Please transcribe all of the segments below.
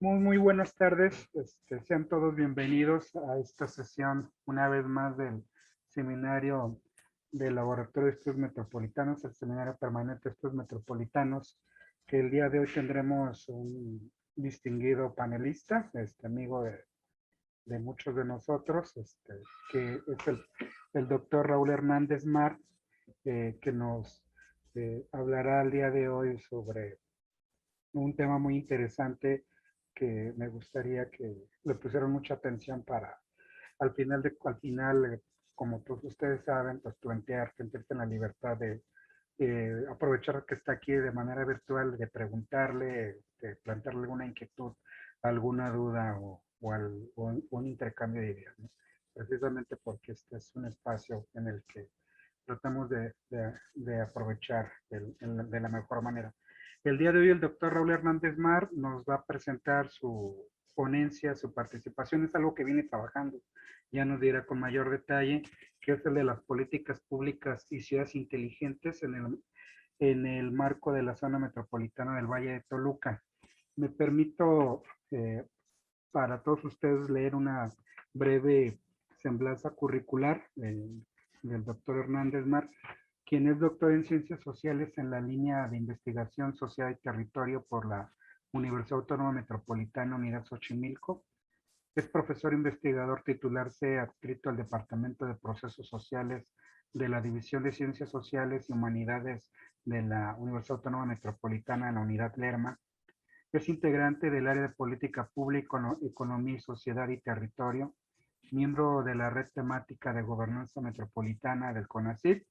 Muy buenas tardes. Sean todos bienvenidos a esta sesión, una vez más, del seminario del Laboratorio de Estudios Metropolitanos, el seminario permanente de Estudios Metropolitanos, que el día de hoy tendremos un distinguido panelista, amigo de muchos de nosotros, que es el doctor Raúl Hernández Mar, que nos hablará el día de hoy sobre un tema muy interesante que me gustaría que le pusieran mucha atención para al final, como todos ustedes saben, pues plantear, sentirse en la libertad de aprovechar que está aquí de manera virtual, de preguntarle, de plantearle alguna inquietud, alguna duda o un intercambio de ideas, ¿no? Precisamente porque este es un espacio en el que tratamos de aprovechar de la mejor manera. El día de hoy el doctor Raúl Hernández Mar nos va a presentar su ponencia, su participación, es algo que viene trabajando, ya nos dirá con mayor detalle, que es el de las políticas públicas y ciudades inteligentes en el marco de la zona metropolitana del Valle de Toluca. Me permito para todos ustedes leer una breve semblanza curricular del doctor Hernández Mar, quien es doctor en Ciencias Sociales en la línea de Investigación Social y Territorio por la Universidad Autónoma Metropolitana Unidad Xochimilco. Es profesor investigador titular C adscrito al Departamento de Procesos Sociales de la División de Ciencias Sociales y Humanidades de la Universidad Autónoma Metropolitana en la Unidad Lerma. Es integrante del área de Política Pública, Economía y Sociedad y Territorio, miembro de la Red Temática de Gobernanza Metropolitana del CONACYT,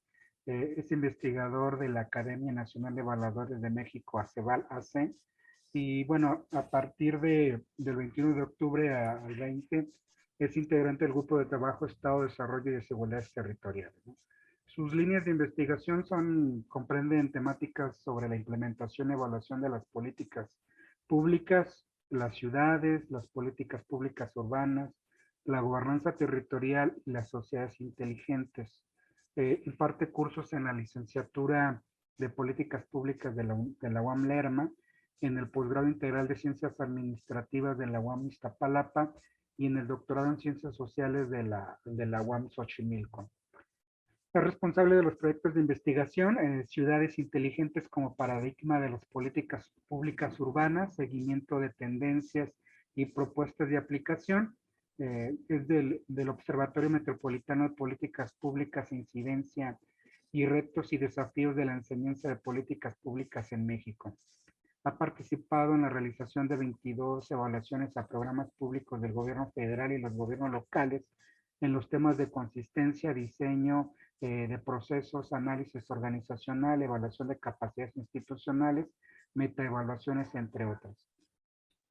es investigador de la Academia Nacional de Evaluadores de México, ACEVAL AC, y bueno, a partir del 21 de octubre al 20, es integrante del Grupo de Trabajo Estado, Desarrollo y Desigualdades Territoriales, ¿no? Sus líneas de investigación comprenden temáticas sobre la implementación y evaluación de las políticas públicas, las ciudades, las políticas públicas urbanas, la gobernanza territorial y las sociedades inteligentes. Imparte cursos en la licenciatura de Políticas Públicas de la UAM Lerma, en el posgrado integral de Ciencias Administrativas de la UAM Iztapalapa y en el doctorado en Ciencias Sociales de la UAM Xochimilco. Es responsable de los proyectos de investigación Ciudades Inteligentes como paradigma de las políticas públicas urbanas, seguimiento de tendencias y propuestas de aplicación. Es del Observatorio Metropolitano de Políticas Públicas, Incidencia y Retos y Desafíos de la Enseñanza de Políticas Públicas en México. Ha participado en la realización de 22 evaluaciones a programas públicos del gobierno federal y los gobiernos locales en los temas de consistencia, diseño de procesos, análisis organizacional, evaluación de capacidades institucionales, metaevaluaciones, entre otras.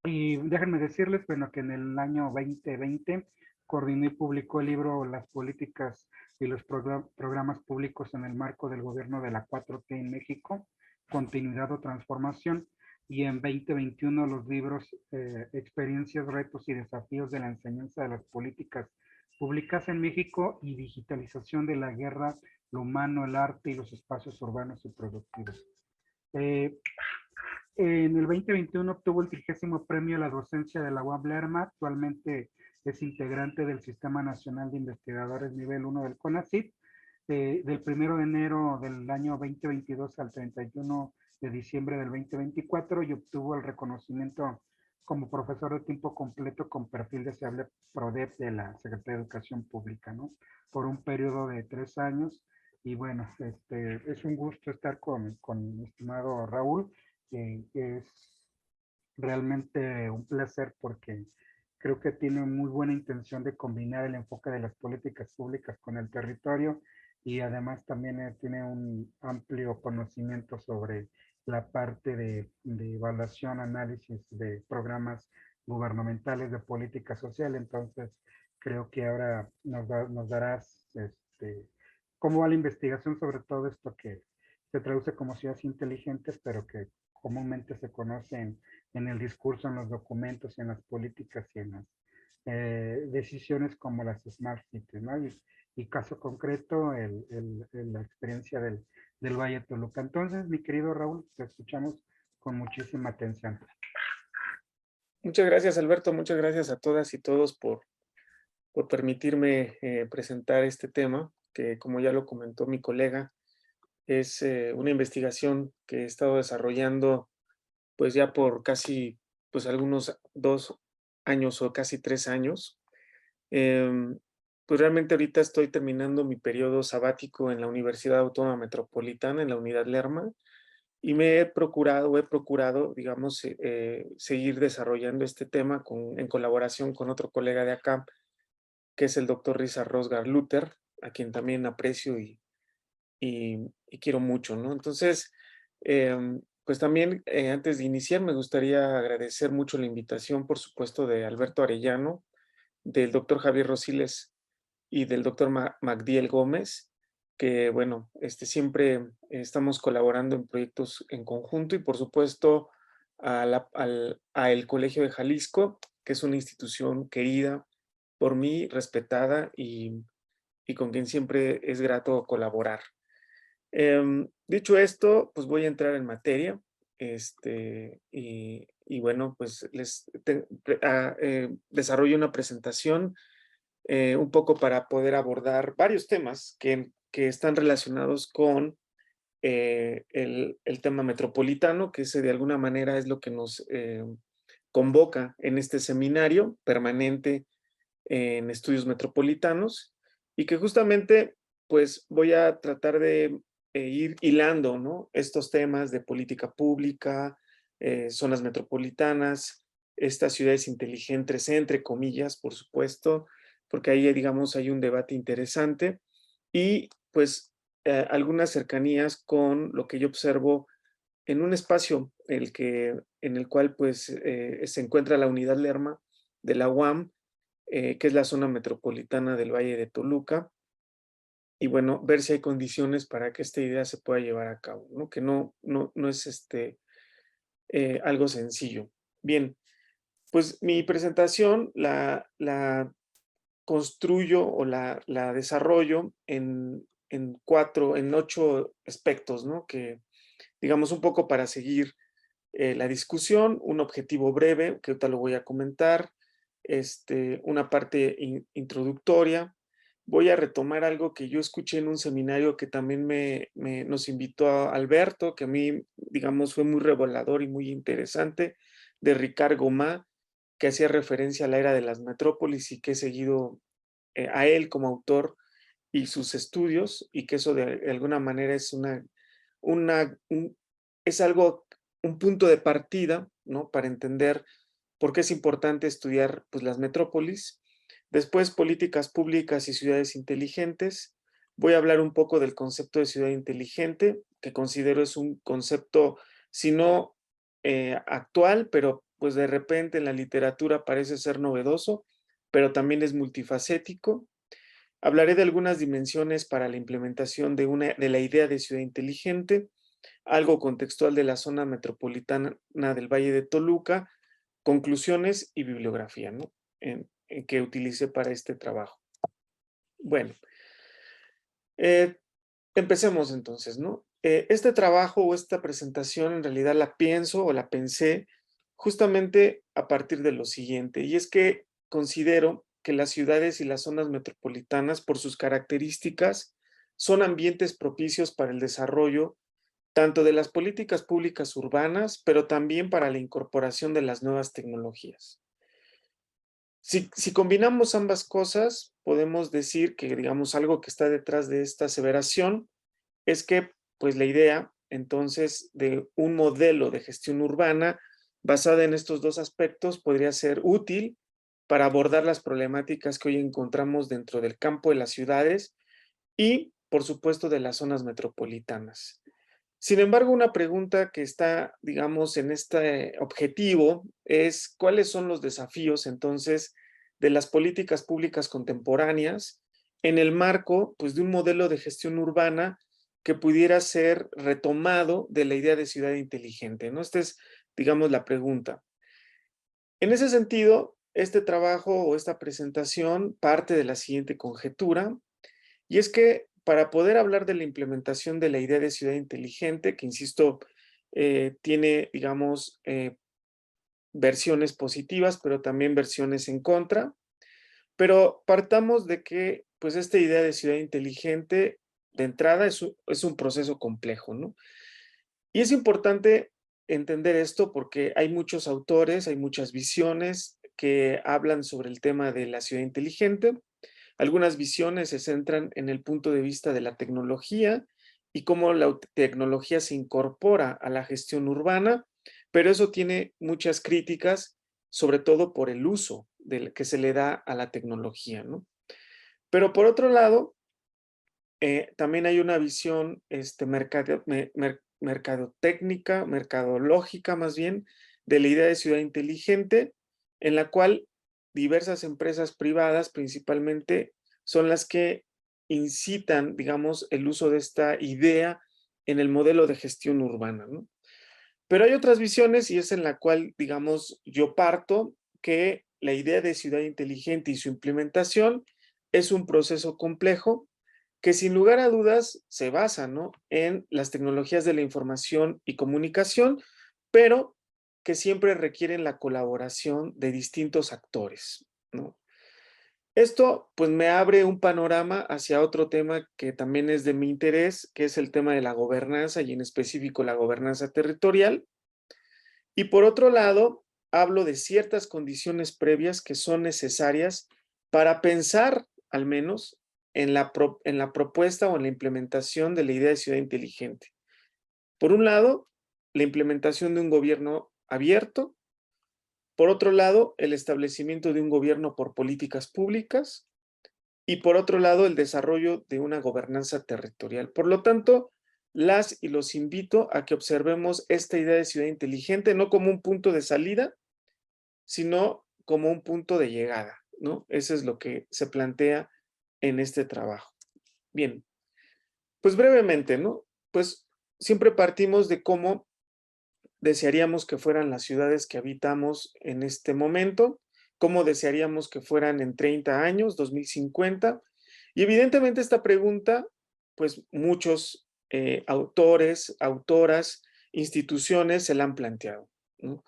Y déjenme decirles, bueno, que en el año 2020 coordinó y publicó el libro Las políticas y los programas públicos en el marco del gobierno de la 4T en México, Continuidad o Transformación, y en 2021 los libros Experiencias, Retos y Desafíos de la Enseñanza de las Políticas Públicas en México y Digitalización de la Guerra, lo Humano, el Arte y los Espacios Urbanos y Productivos. En el 2021 obtuvo el 30º premio a la docencia de la UAM Lerma. Actualmente es integrante del Sistema Nacional de Investigadores Nivel 1 del CONACYT. Del 1 de enero del año 2022 al 31 de diciembre del 2024 y obtuvo el reconocimiento como profesor de tiempo completo con perfil deseable PRODEP de la Secretaría de Educación Pública, ¿no? Por un periodo de 3 años. Y bueno, es un gusto estar con mi estimado Raúl. Es realmente un placer porque creo que tiene muy buena intención de combinar el enfoque de las políticas públicas con el territorio y además también tiene un amplio conocimiento sobre la parte de evaluación, análisis de programas gubernamentales de política social. Entonces, creo que ahora nos darás cómo va la investigación sobre todo esto que se traduce como ciudades inteligentes, pero que comúnmente se conocen en el discurso, en los documentos, en las políticas y en las decisiones como las Smart Cities, ¿no? Y caso concreto, la experiencia del Valle de Toluca. Entonces, mi querido Raúl, te escuchamos con muchísima atención. Muchas gracias, Alberto. Muchas gracias a todas y todos por permitirme presentar este tema, que como ya lo comentó mi colega, es una investigación que he estado desarrollando pues ya por casi pues algunos 2 años o casi 3 años. Em, pues realmente ahorita estoy terminando mi periodo sabático en la Universidad Autónoma Metropolitana, en la Unidad Lerma, y he procurado, digamos, seguir desarrollando este tema en colaboración con otro colega de acá, que es el doctor Richard Rosgar Luther, a quien también aprecio y quiero mucho, ¿no? Entonces, pues también antes de iniciar me gustaría agradecer mucho la invitación, por supuesto, de Alberto Arellano, del doctor Javier Rosiles y del doctor Magdiel Gómez, que bueno, siempre estamos colaborando en proyectos en conjunto y por supuesto a el Colegio de Jalisco, que es una institución querida por mí, respetada y con quien siempre es grato colaborar. Dicho esto, pues voy a entrar en materia. Y bueno, pues desarrollo una presentación un poco para poder abordar varios temas que están relacionados con el tema metropolitano, que ese de alguna manera es lo que nos convoca en este seminario permanente en estudios metropolitanos y que justamente pues voy a tratar de ir hilando, ¿no? Estos temas de política pública, zonas metropolitanas, estas ciudades inteligentes, entre comillas, por supuesto, porque ahí, digamos, hay un debate interesante y pues algunas cercanías con lo que yo observo en un espacio en el cual pues se encuentra la unidad Lerma de la UAM, que es la zona metropolitana del Valle de Toluca, y bueno, ver si hay condiciones para que esta idea se pueda llevar a cabo, ¿no? Que no es algo sencillo. Bien, pues mi presentación la construyo o la desarrollo en 8 aspectos, ¿no? Que digamos un poco para seguir la discusión, un objetivo breve, que ahorita lo voy a comentar, una parte introductoria. Voy a retomar algo que yo escuché en un seminario que también nos invitó a Alberto, que a mí, digamos, fue muy revelador y muy interesante, de Ricard Gomá, que hacía referencia a la era de las metrópolis y que he seguido a él como autor y sus estudios, y que eso de alguna manera es una, un- es algo, un punto de partida, ¿no? Para entender por qué es importante estudiar pues, las metrópolis. Después, políticas públicas y ciudades inteligentes. Voy a hablar un poco del concepto de ciudad inteligente, que considero es un concepto, si no actual, pero pues de repente en la literatura parece ser novedoso, pero también es multifacético. Hablaré de algunas dimensiones para la implementación de la idea de ciudad inteligente, algo contextual de la zona metropolitana del Valle de Toluca, conclusiones y bibliografía, ¿no? En que utilicé para este trabajo. Bueno, eh, empecemos entonces, ¿no? Este trabajo o esta presentación en realidad la pienso o la pensé justamente a partir de lo siguiente, y es que considero que las ciudades y las zonas metropolitanas, por sus características, son ambientes propicios para el desarrollo tanto de las políticas públicas urbanas, pero también para la incorporación de las nuevas tecnologías. Si combinamos ambas cosas, podemos decir que, digamos, algo que está detrás de esta aseveración es que, pues, la idea, entonces, de un modelo de gestión urbana basada en estos dos aspectos podría ser útil para abordar las problemáticas que hoy encontramos dentro del campo de las ciudades y, por supuesto, de las zonas metropolitanas. Sin embargo, una pregunta que está, digamos, en este objetivo es, ¿cuáles son los desafíos, entonces, de las políticas públicas contemporáneas en el marco, pues, de un modelo de gestión urbana que pudiera ser retomado de la idea de ciudad inteligente, ¿no? Esta es, digamos, la pregunta. En ese sentido, este trabajo o esta presentación parte de la siguiente conjetura, y es que para poder hablar de la implementación de la idea de ciudad inteligente, que insisto, tiene, digamos, versiones positivas, pero también versiones en contra. Pero partamos de que, pues, esta idea de ciudad inteligente, de entrada, es un proceso complejo, ¿no? Y es importante entender esto porque hay muchos autores, hay muchas visiones que hablan sobre el tema de la ciudad inteligente. Algunas visiones se centran en el punto de vista de la tecnología y cómo la tecnología se incorpora a la gestión urbana, pero eso tiene muchas críticas, sobre todo por el uso que se le da a la tecnología, ¿no? Pero por otro lado, también hay una visión mercadotécnica, mercadológica más bien, de la idea de ciudad inteligente, en la cual diversas empresas privadas principalmente son las que incitan, digamos, el uso de esta idea en el modelo de gestión urbana, ¿no? Pero hay otras visiones y es en la cual, digamos, yo parto que la idea de ciudad inteligente y su implementación es un proceso complejo que sin lugar a dudas se basa, ¿no?, en las tecnologías de la información y comunicación, pero que siempre requieren la colaboración de distintos actores, ¿no? Esto, pues, me abre un panorama hacia otro tema que también es de mi interés, que es el tema de la gobernanza y en específico la gobernanza territorial. Y por otro lado, hablo de ciertas condiciones previas que son necesarias para pensar, al menos, en la propuesta o en la implementación de la idea de ciudad inteligente. Por un lado, la implementación de un gobierno abierto. Por otro lado, el establecimiento de un gobierno por políticas públicas. Y por otro lado, el desarrollo de una gobernanza territorial. Por lo tanto, las y los invito a que observemos esta idea de ciudad inteligente no como un punto de salida, sino como un punto de llegada, ¿no? Eso es lo que se plantea en este trabajo. Bien, pues brevemente, ¿no? Pues siempre partimos de cómo desearíamos que fueran las ciudades que habitamos en este momento, cómo desearíamos que fueran en 30 años, 2050. Y evidentemente esta pregunta, pues muchos autores, autoras, instituciones se la han planteado, ¿no?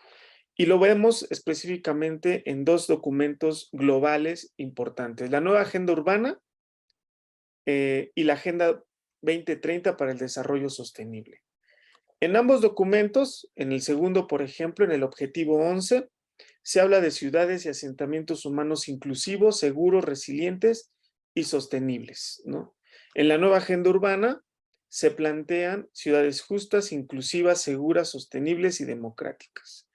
Y lo vemos específicamente en dos documentos globales importantes: la nueva Agenda Urbana y la Agenda 2030 para el Desarrollo Sostenible. En ambos documentos, en el segundo, por ejemplo, en el objetivo 11, se habla de ciudades y asentamientos humanos inclusivos, seguros, resilientes y sostenibles, ¿no? En la nueva agenda urbana se plantean ciudades justas, inclusivas, seguras, sostenibles y democráticas.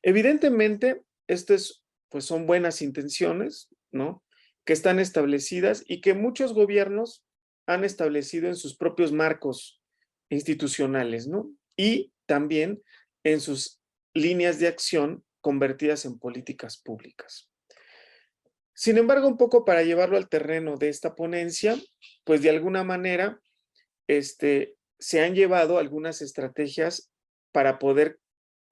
Evidentemente, estas, pues, son buenas intenciones, ¿no?, que están establecidas y que muchos gobiernos han establecido en sus propios marcos institucionales, ¿no? Y también en sus líneas de acción convertidas en políticas públicas. Sin embargo, un poco para llevarlo al terreno de esta ponencia, pues de alguna manera se han llevado algunas estrategias para poder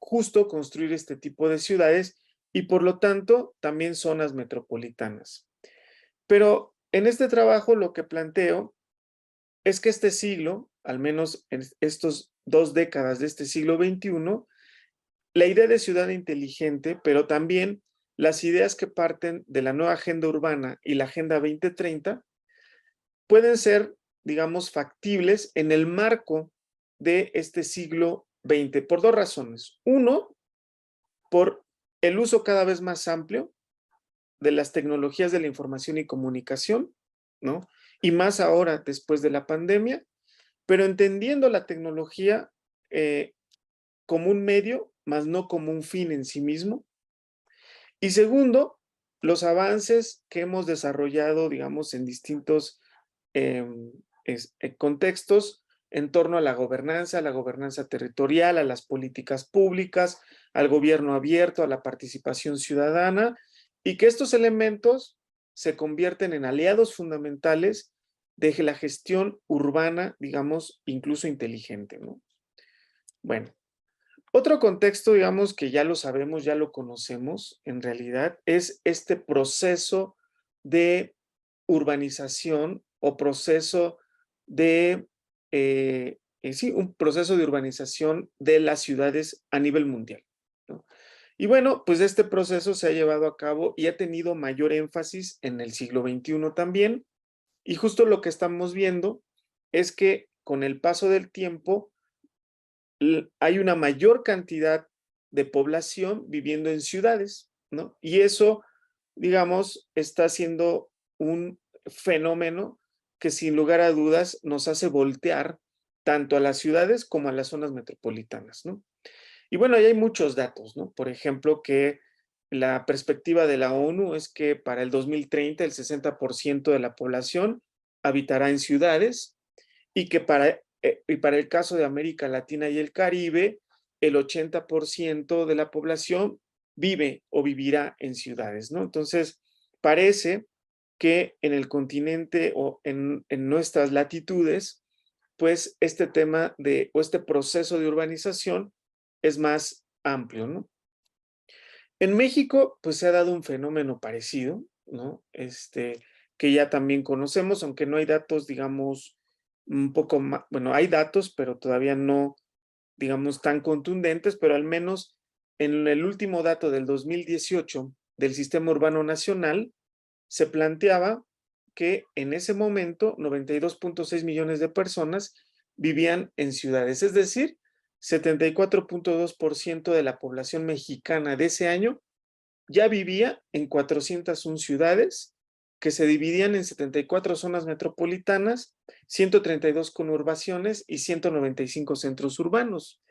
justo construir este tipo de ciudades y por lo tanto también zonas metropolitanas. Pero en este trabajo lo que planteo es que este siglo, al menos en estos 2 décadas de este siglo XXI, la idea de ciudad inteligente, pero también las ideas que parten de la nueva agenda urbana y la Agenda 2030 pueden ser, digamos, factibles en el marco de este siglo XX por dos razones. Uno, por el uso cada vez más amplio de las tecnologías de la información y comunicación, ¿no? Y más ahora después de la pandemia, pero entendiendo la tecnología como un medio, más no como un fin en sí mismo. Y segundo, los avances que hemos desarrollado, digamos, en distintos contextos en torno a la gobernanza territorial, a las políticas públicas, al gobierno abierto, a la participación ciudadana, y que estos elementos se convierten en aliados fundamentales de la gestión urbana, digamos, incluso inteligente, ¿no? Bueno, otro contexto, digamos, que ya lo sabemos, ya lo conocemos, en realidad, es este proceso de urbanización o proceso de, sí, un proceso de urbanización de las ciudades a nivel mundial, ¿no? Y bueno, pues este proceso se ha llevado a cabo y ha tenido mayor énfasis en el siglo XXI también. Y justo lo que estamos viendo es que con el paso del tiempo hay una mayor cantidad de población viviendo en ciudades, ¿no? Y eso, digamos, está siendo un fenómeno que sin lugar a dudas nos hace voltear tanto a las ciudades como a las zonas metropolitanas, ¿no? Y bueno, ahí hay muchos datos, ¿no? Por ejemplo, que la perspectiva de la ONU es que para el 2030 el 60% de la población habitará en ciudades y que para el caso de América Latina y el Caribe, el 80% de la población vive o vivirá en ciudades, ¿no? Entonces, parece que en el continente o en nuestras latitudes, pues este tema o este proceso de urbanización es más amplio, ¿no? En México, pues se ha dado un fenómeno parecido, ¿no? Que ya también conocemos, aunque no hay datos, digamos, un poco más, bueno, hay datos, pero todavía no, digamos, tan contundentes, pero al menos en el último dato del 2018 del Sistema Urbano Nacional, se planteaba que en ese momento 92.6 millones de personas vivían en ciudades, es decir, 74.2% de la población mexicana de ese año ya vivía en 401 ciudades que se dividían en 74 zonas metropolitanas, 132 conurbaciones y 195 centros urbanos.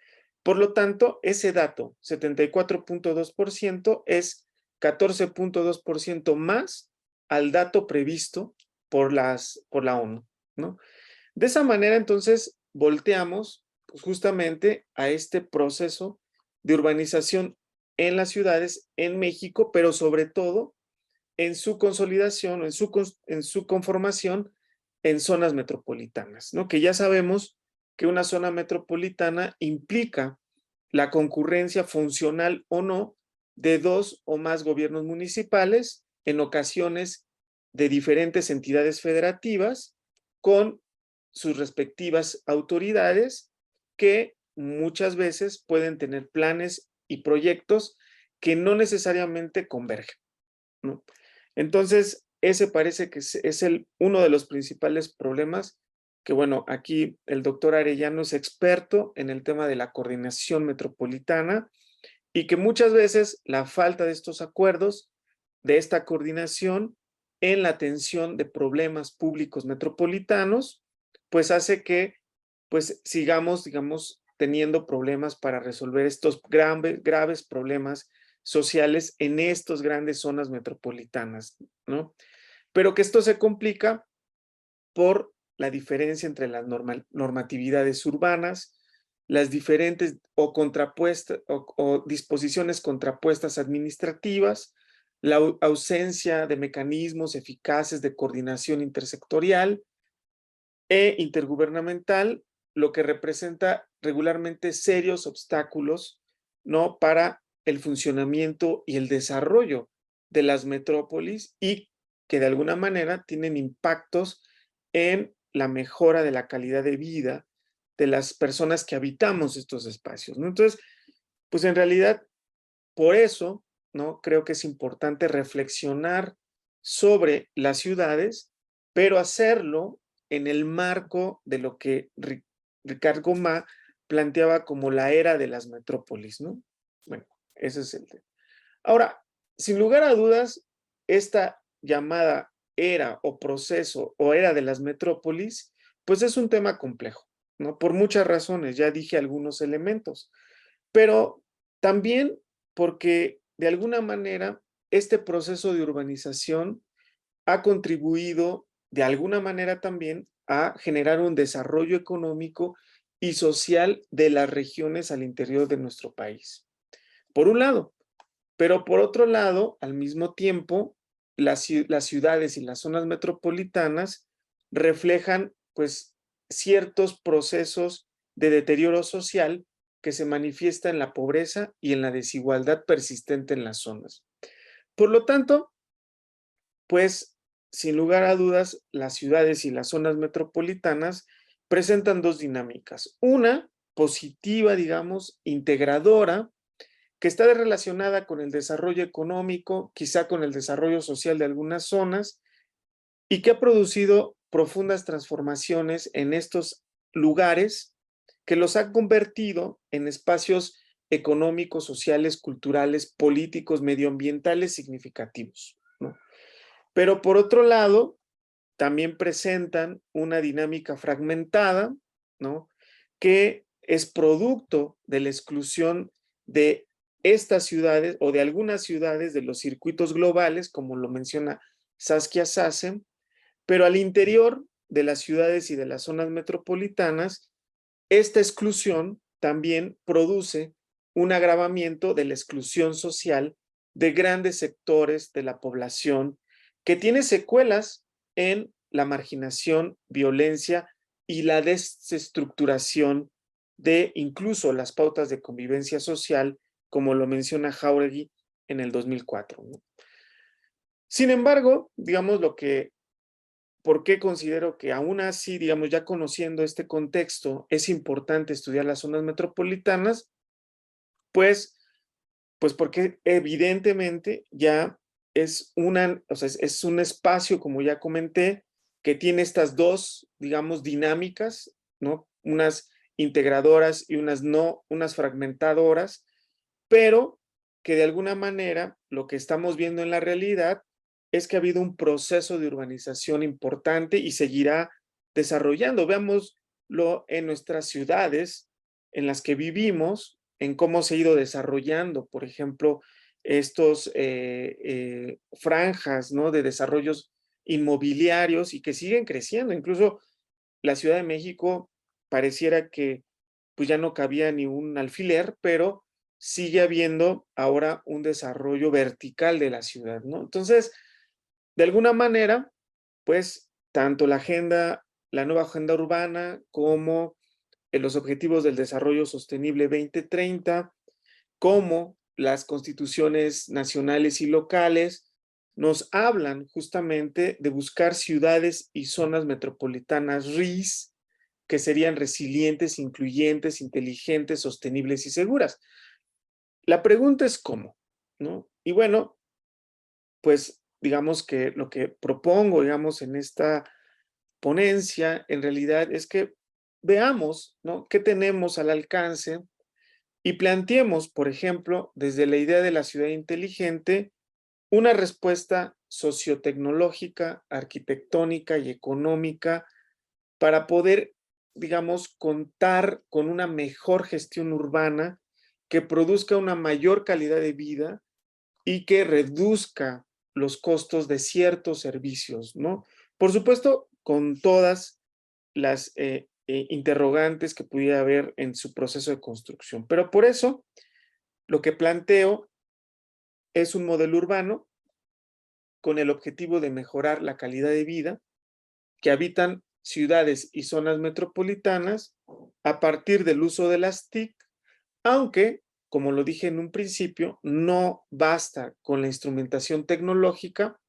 Por lo tanto, ese dato, 74.2%, es 14.2% más al dato previsto por la ONU, ¿no? De esa manera, entonces, volteamos pues, justamente a este proceso de urbanización en las ciudades, en México, pero sobre todo en su consolidación o en su conformación en zonas metropolitanas, ¿no? Que ya sabemos que una zona metropolitana implica la concurrencia funcional o no de dos o más gobiernos municipales, en ocasiones de diferentes entidades federativas, con sus respectivas autoridades que muchas veces pueden tener planes y proyectos que no necesariamente convergen, ¿no? Entonces, ese parece que es uno de los principales problemas que, bueno, aquí el doctor Arellano es experto en el tema de la coordinación metropolitana y que muchas veces la falta de estos acuerdos, de esta coordinación en la atención de problemas públicos metropolitanos, pues hace que pues sigamos, digamos, teniendo problemas para resolver estos graves problemas sociales en estas grandes zonas metropolitanas, ¿no? Pero que esto se complica por la diferencia entre las normatividades urbanas, las diferentes o contrapuestas o disposiciones contrapuestas administrativas, la ausencia de mecanismos eficaces de coordinación intersectorial e intergubernamental, lo que representa regularmente serios obstáculos, ¿no? Para el funcionamiento y el desarrollo de las metrópolis y que de alguna manera tienen impactos en la mejora de la calidad de vida de las personas que habitamos estos espacios, ¿no? Entonces, pues en realidad, por eso, ¿no? Creo que es importante reflexionar sobre las ciudades, pero hacerlo en el marco de lo que Ricard Gomá planteaba como la era de las metrópolis, ¿no? Bueno, ese es el tema. Ahora, sin lugar a dudas, esta llamada era o proceso o era de las metrópolis, pues es un tema complejo, ¿no? Por muchas razones, ya dije algunos elementos, pero también porque de alguna manera este proceso de urbanización ha contribuido de alguna manera también a generar un desarrollo económico y social de las regiones al interior de nuestro país. Por un lado, pero por otro lado, al mismo tiempo, las ciudades y las zonas metropolitanas reflejan pues ciertos procesos de deterioro social que se manifiesta en la pobreza y en la desigualdad persistente en las zonas. Por lo tanto, pues sin lugar a dudas, las ciudades y las zonas metropolitanas presentan dos dinámicas. Una positiva, digamos, integradora, que está relacionada con el desarrollo económico, quizá con el desarrollo social de algunas zonas, y que ha producido profundas transformaciones en estos lugares que los ha convertido en espacios económicos, sociales, culturales, políticos, medioambientales significativos, ¿no? Pero por otro lado, también presentan una dinámica fragmentada, ¿no? Que es producto de la exclusión de estas ciudades o de algunas ciudades de los circuitos globales, como lo menciona Saskia Sassen, pero al interior de las ciudades y de las zonas metropolitanas, esta exclusión también produce un agravamiento de la exclusión social de grandes sectores de la población que tiene secuelas en la marginación, violencia y la desestructuración de incluso las pautas de convivencia social, como lo menciona Jáuregui en el 2004, ¿no? Sin embargo, digamos ¿por qué considero que aún así, digamos, ya conociendo este contexto, es importante estudiar las zonas metropolitanas? Pues, pues porque evidentemente ya o sea, es un espacio, como ya comenté, que tiene estas dos, digamos, dinámicas, ¿no? Unas integradoras y unas fragmentadoras, pero que de alguna manera lo que estamos viendo en la realidad es que ha habido un proceso de urbanización importante y seguirá desarrollando. Veámoslo en nuestras ciudades en las que vivimos, en cómo se ha ido desarrollando, por ejemplo, estos franjas, ¿no? De desarrollos inmobiliarios y que siguen creciendo. Incluso la Ciudad de México pareciera que pues ya no cabía ni un alfiler, pero sigue habiendo ahora un desarrollo vertical de la ciudad, ¿no? Entonces, de alguna manera, pues tanto la nueva agenda urbana como los objetivos del desarrollo sostenible 2030, como las constituciones nacionales y locales, nos hablan justamente de buscar ciudades y zonas metropolitanas RIS, que serían resilientes, incluyentes, inteligentes, sostenibles y seguras. La pregunta es cómo, ¿no? Y bueno, pues digamos que lo que propongo, digamos, en esta ponencia, en realidad es que veamos, ¿no? ¿Qué tenemos al alcance? Y planteemos, por ejemplo, desde la idea de la ciudad inteligente, una respuesta sociotecnológica, arquitectónica y económica para poder, digamos, contar con una mejor gestión urbana que produzca una mayor calidad de vida y que reduzca los costos de ciertos servicios, ¿no? Por supuesto, con todas las interrogantes que pudiera haber en su proceso de construcción. Pero por eso, lo que planteo es un modelo urbano con el objetivo de mejorar la calidad de vida que habitan ciudades y zonas metropolitanas a partir del uso de las TIC, aunque, como lo dije en un principio, no basta con la instrumentación tecnológica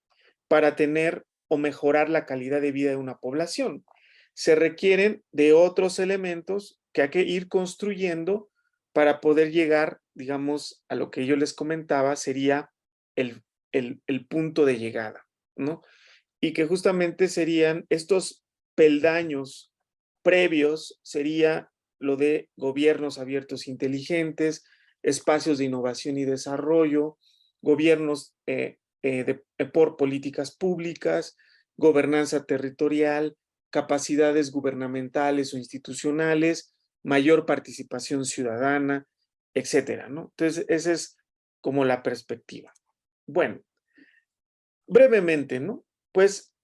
para tener o mejorar la calidad de vida de una población. Se requieren de otros elementos que hay que ir construyendo para poder llegar, digamos, a lo que yo les comentaba, sería el, el punto de llegada, ¿no? Y que justamente serían estos peldaños previos, sería lo de gobiernos abiertos inteligentes, espacios de innovación y desarrollo, gobiernos por políticas públicas, gobernanza territorial, capacidades gubernamentales o institucionales, mayor participación ciudadana, etcétera, ¿no? Entonces, esa es como la perspectiva. Bueno, brevemente, ¿no? Pues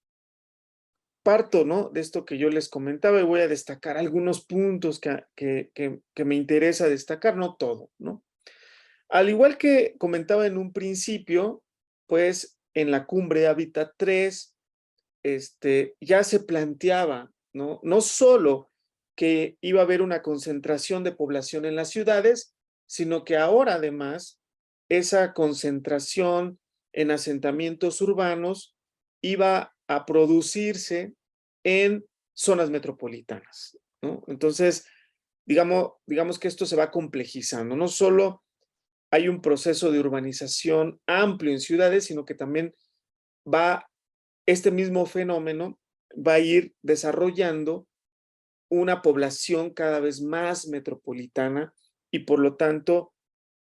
parto, ¿no? De esto que yo les comentaba y voy a destacar algunos puntos que me interesa destacar, no todo, ¿no? Al igual que comentaba en un principio, pues en la cumbre Hábitat 3, ya se planteaba, ¿no? No solo que iba a haber una concentración de población en las ciudades, sino que ahora además esa concentración en asentamientos urbanos iba a producirse en zonas metropolitanas, ¿no? Entonces, digamos que esto se va complejizando, no solo hay un proceso de urbanización amplio en ciudades, sino que también este mismo fenómeno va a ir desarrollando una población cada vez más metropolitana y por lo tanto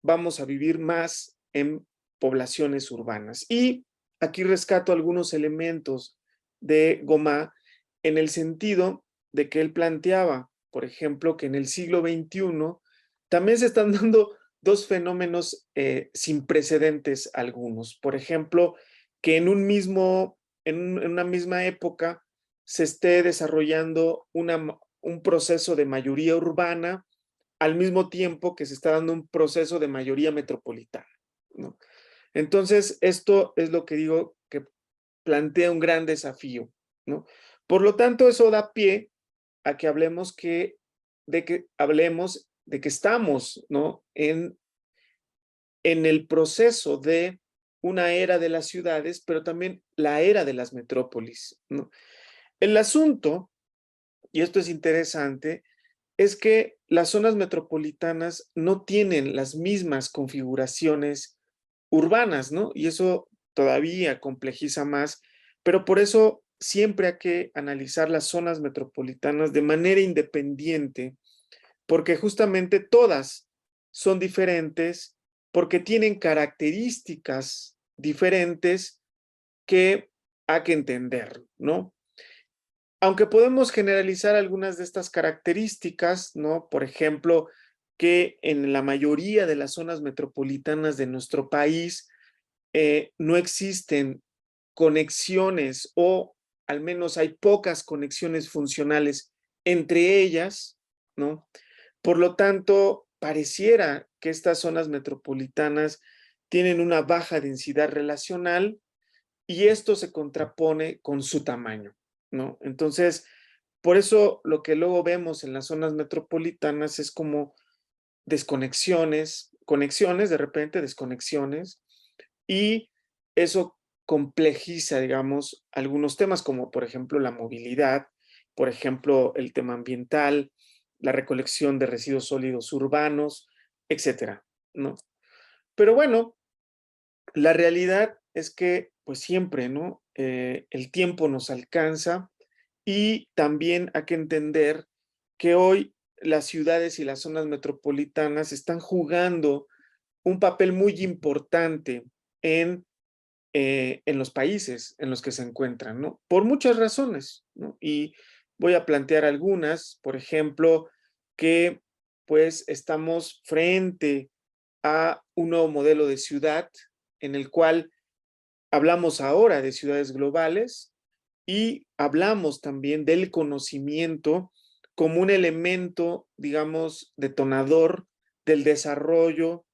vamos a vivir más en poblaciones urbanas. Y aquí rescato algunos elementos de Gaumont en el sentido de que él planteaba, por ejemplo, que en el siglo XXI también se están dando dos fenómenos sin precedentes algunos. Por ejemplo, que en una misma época se esté desarrollando un proceso de mayoría urbana al mismo tiempo que se está dando un proceso de mayoría metropolitana, ¿no? Entonces, esto es lo que digo que plantea un gran desafío, ¿no? Por lo tanto, eso da pie a que hablemos de que estamos, ¿no? En el proceso de una era de las ciudades, pero también la era de las metrópolis, ¿no? El asunto, y esto es interesante, es que las zonas metropolitanas no tienen las mismas configuraciones urbanas, ¿no? Y eso todavía complejiza más, pero por eso siempre hay que analizar las zonas metropolitanas de manera independiente, porque justamente todas son diferentes, porque tienen características diferentes que hay que entender, ¿no? Aunque podemos generalizar algunas de estas características, ¿no? Por ejemplo, que en la mayoría de las zonas metropolitanas de nuestro país no existen conexiones o al menos hay pocas conexiones funcionales entre ellas, ¿no? Por lo tanto, pareciera que estas zonas metropolitanas tienen una baja densidad relacional y esto se contrapone con su tamaño, ¿no? Entonces, por eso lo que luego vemos en las zonas metropolitanas es como desconexiones, conexiones, de repente desconexiones, y eso complejiza, digamos, algunos temas como por ejemplo la movilidad, por ejemplo el tema ambiental, la recolección de residuos sólidos urbanos, etcétera, ¿no? Pero bueno, la realidad es que, pues siempre, ¿no? El tiempo nos alcanza y también hay que entender que hoy las ciudades y las zonas metropolitanas están jugando un papel muy importante en los países en los que se encuentran, ¿no? Por muchas razones, ¿no? Y voy a plantear algunas, por ejemplo, que pues estamos frente a un nuevo modelo de ciudad en el cual hablamos ahora de ciudades globales y hablamos también del conocimiento como un elemento, digamos, detonador del desarrollo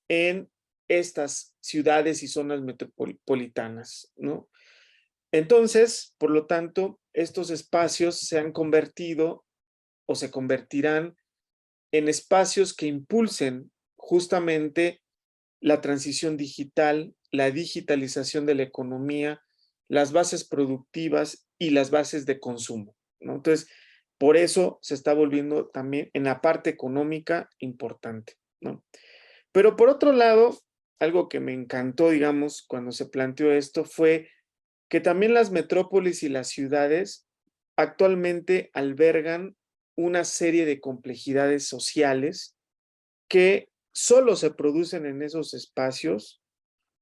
en estas ciudades y zonas metropolitanas, ¿no? Entonces, por lo tanto, estos espacios se han convertido o se convertirán en espacios que impulsen justamente la transición digital, la digitalización de la economía, las bases productivas y las bases de consumo, ¿no? Entonces, por eso se está volviendo también en la parte económica importante, ¿no? Pero por otro lado, algo que me encantó, digamos, cuando se planteó esto fue que también las metrópolis y las ciudades actualmente albergan una serie de complejidades sociales que solo se producen en esos espacios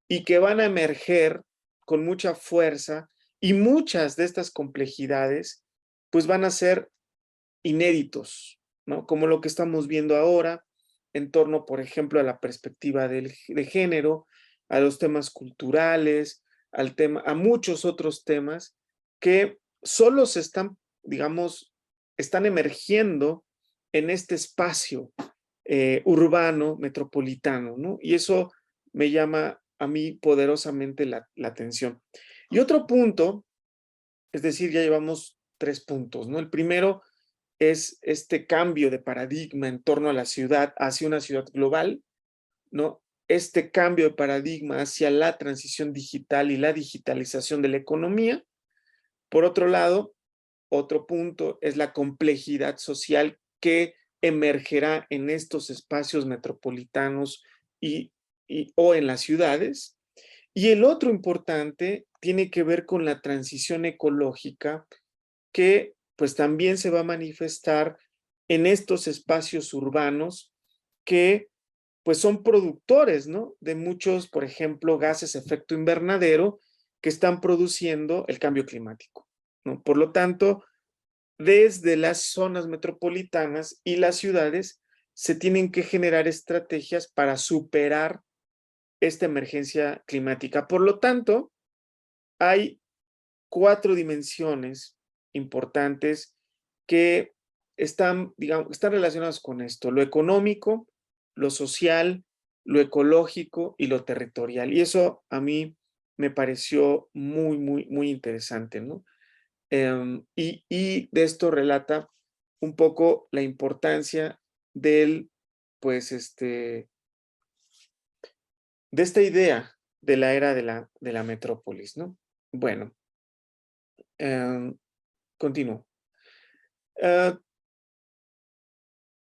y que van a emerger con mucha fuerza y muchas de estas complejidades pues van a ser inéditos, ¿no? Como lo que estamos viendo ahora en torno, por ejemplo, a la perspectiva de género, a los temas culturales, a muchos otros temas que solo se están, digamos, están emergiendo en este espacio urbano, metropolitano, ¿no? Y eso me llama a mí poderosamente la atención. Y otro punto, es decir, ya llevamos 3 puntos, ¿no? El primero es este cambio de paradigma en torno a la ciudad, hacia una ciudad global, ¿no? Este cambio de paradigma hacia la transición digital y la digitalización de la economía. Por otro lado, otro punto es la complejidad social que emergerá en estos espacios metropolitanos y o en las ciudades. Y el otro importante tiene que ver con la transición ecológica que pues también se va a manifestar en estos espacios urbanos que pues son productores, ¿no? De muchos, por ejemplo, gases efecto invernadero que están produciendo el cambio climático, ¿no? Por lo tanto, desde las zonas metropolitanas y las ciudades se tienen que generar estrategias para superar esta emergencia climática. Por lo tanto, hay 4 dimensiones importantes que están, digamos, están relacionadas con esto: lo económico, lo social, lo ecológico y lo territorial. Y eso a mí me pareció muy, muy, muy interesante, ¿no? Y de esto relata un poco la importancia del, pues, de esta idea de la era de la metrópolis, ¿no? Bueno, em, continúo. Ah,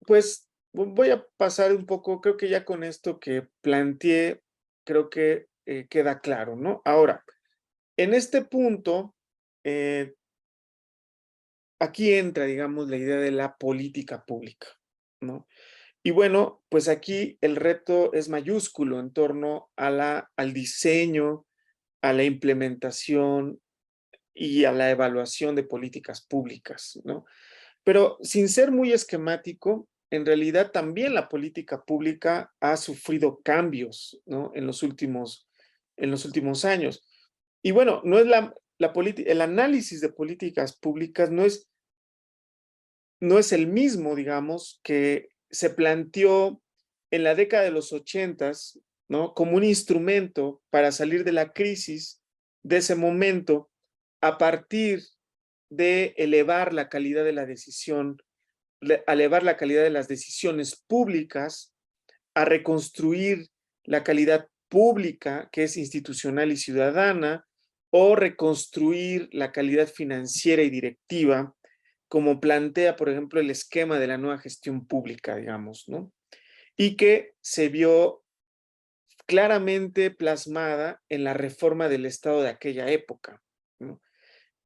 pues voy a pasar un poco, creo que ya con esto que planteé, creo que queda claro, ¿no? Ahora, en este punto, eh, aquí entra, digamos, la idea de la política pública, ¿no? Y bueno, pues aquí el reto es mayúsculo en torno a al diseño, a la implementación y a la evaluación de políticas públicas, ¿no? Pero sin ser muy esquemático, en realidad también la política pública ha sufrido cambios, ¿no? En los últimos años. Y bueno, no es el análisis de políticas públicas no es el mismo, digamos, que se planteó en la década de los 80, ¿no? Como un instrumento para salir de la crisis de ese momento a partir de elevar la calidad de la decisión, a elevar la calidad de las decisiones públicas, a reconstruir la calidad pública, que es institucional y ciudadana, o reconstruir la calidad financiera y directiva, como plantea, por ejemplo, el esquema de la nueva gestión pública, digamos, ¿no? Y que se vio claramente plasmada en la reforma del Estado de aquella época, ¿no?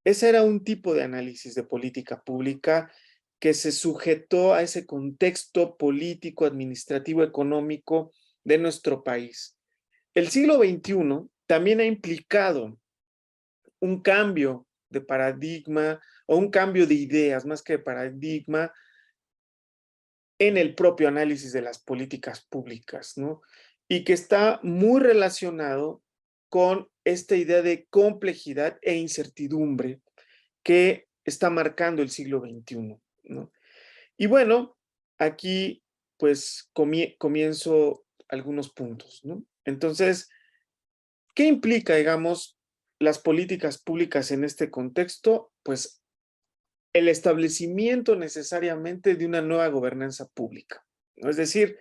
Ese era un tipo de análisis de política pública que se sujetó a ese contexto político, administrativo, económico de nuestro país. El siglo XXI también ha implicado un cambio de paradigma o un cambio de ideas, más que de paradigma, en el propio análisis de las políticas públicas, ¿no? Y que está muy relacionado con esta idea de complejidad e incertidumbre que está marcando el siglo XXI, ¿no? Y bueno, aquí pues comienzo algunos puntos, ¿no? Entonces, ¿qué implica, digamos, las políticas públicas en este contexto? Pues el establecimiento necesariamente de una nueva gobernanza pública, ¿no? Es decir,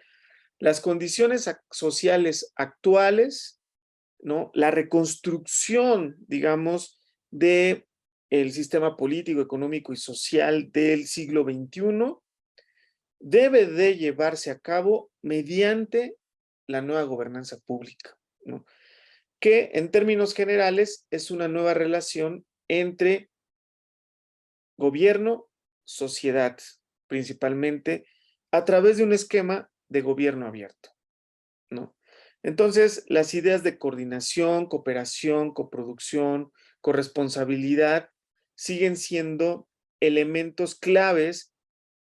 las condiciones sociales actuales, ¿no? La reconstrucción, digamos, de el sistema político, económico y social del siglo XXI debe de llevarse a cabo mediante la nueva gobernanza pública, ¿no? Que en términos generales es una nueva relación entre gobierno, sociedad, principalmente a través de un esquema de gobierno abierto, ¿no? Entonces, las ideas de coordinación, cooperación, coproducción, corresponsabilidad siguen siendo elementos claves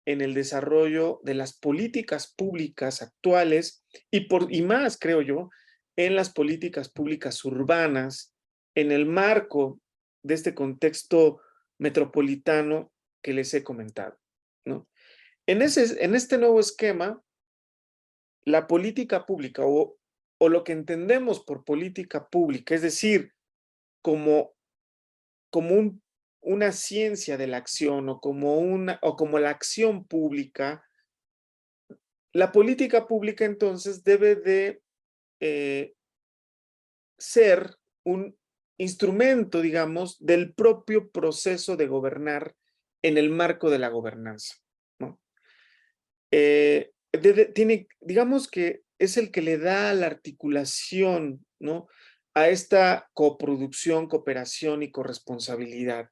en el desarrollo de las políticas públicas actuales y más, creo yo, en las políticas públicas urbanas, en el marco de este contexto metropolitano que les he comentado, ¿no? En este nuevo esquema, la política pública o lo que entendemos por política pública, es decir, como, como una ciencia de la acción o como la acción pública, la política pública entonces debe de eh, ser un instrumento, digamos, del propio proceso de gobernar en el marco de la gobernanza, ¿no? Digamos que es el que le da la articulación, ¿no?, a esta coproducción, cooperación y corresponsabilidad.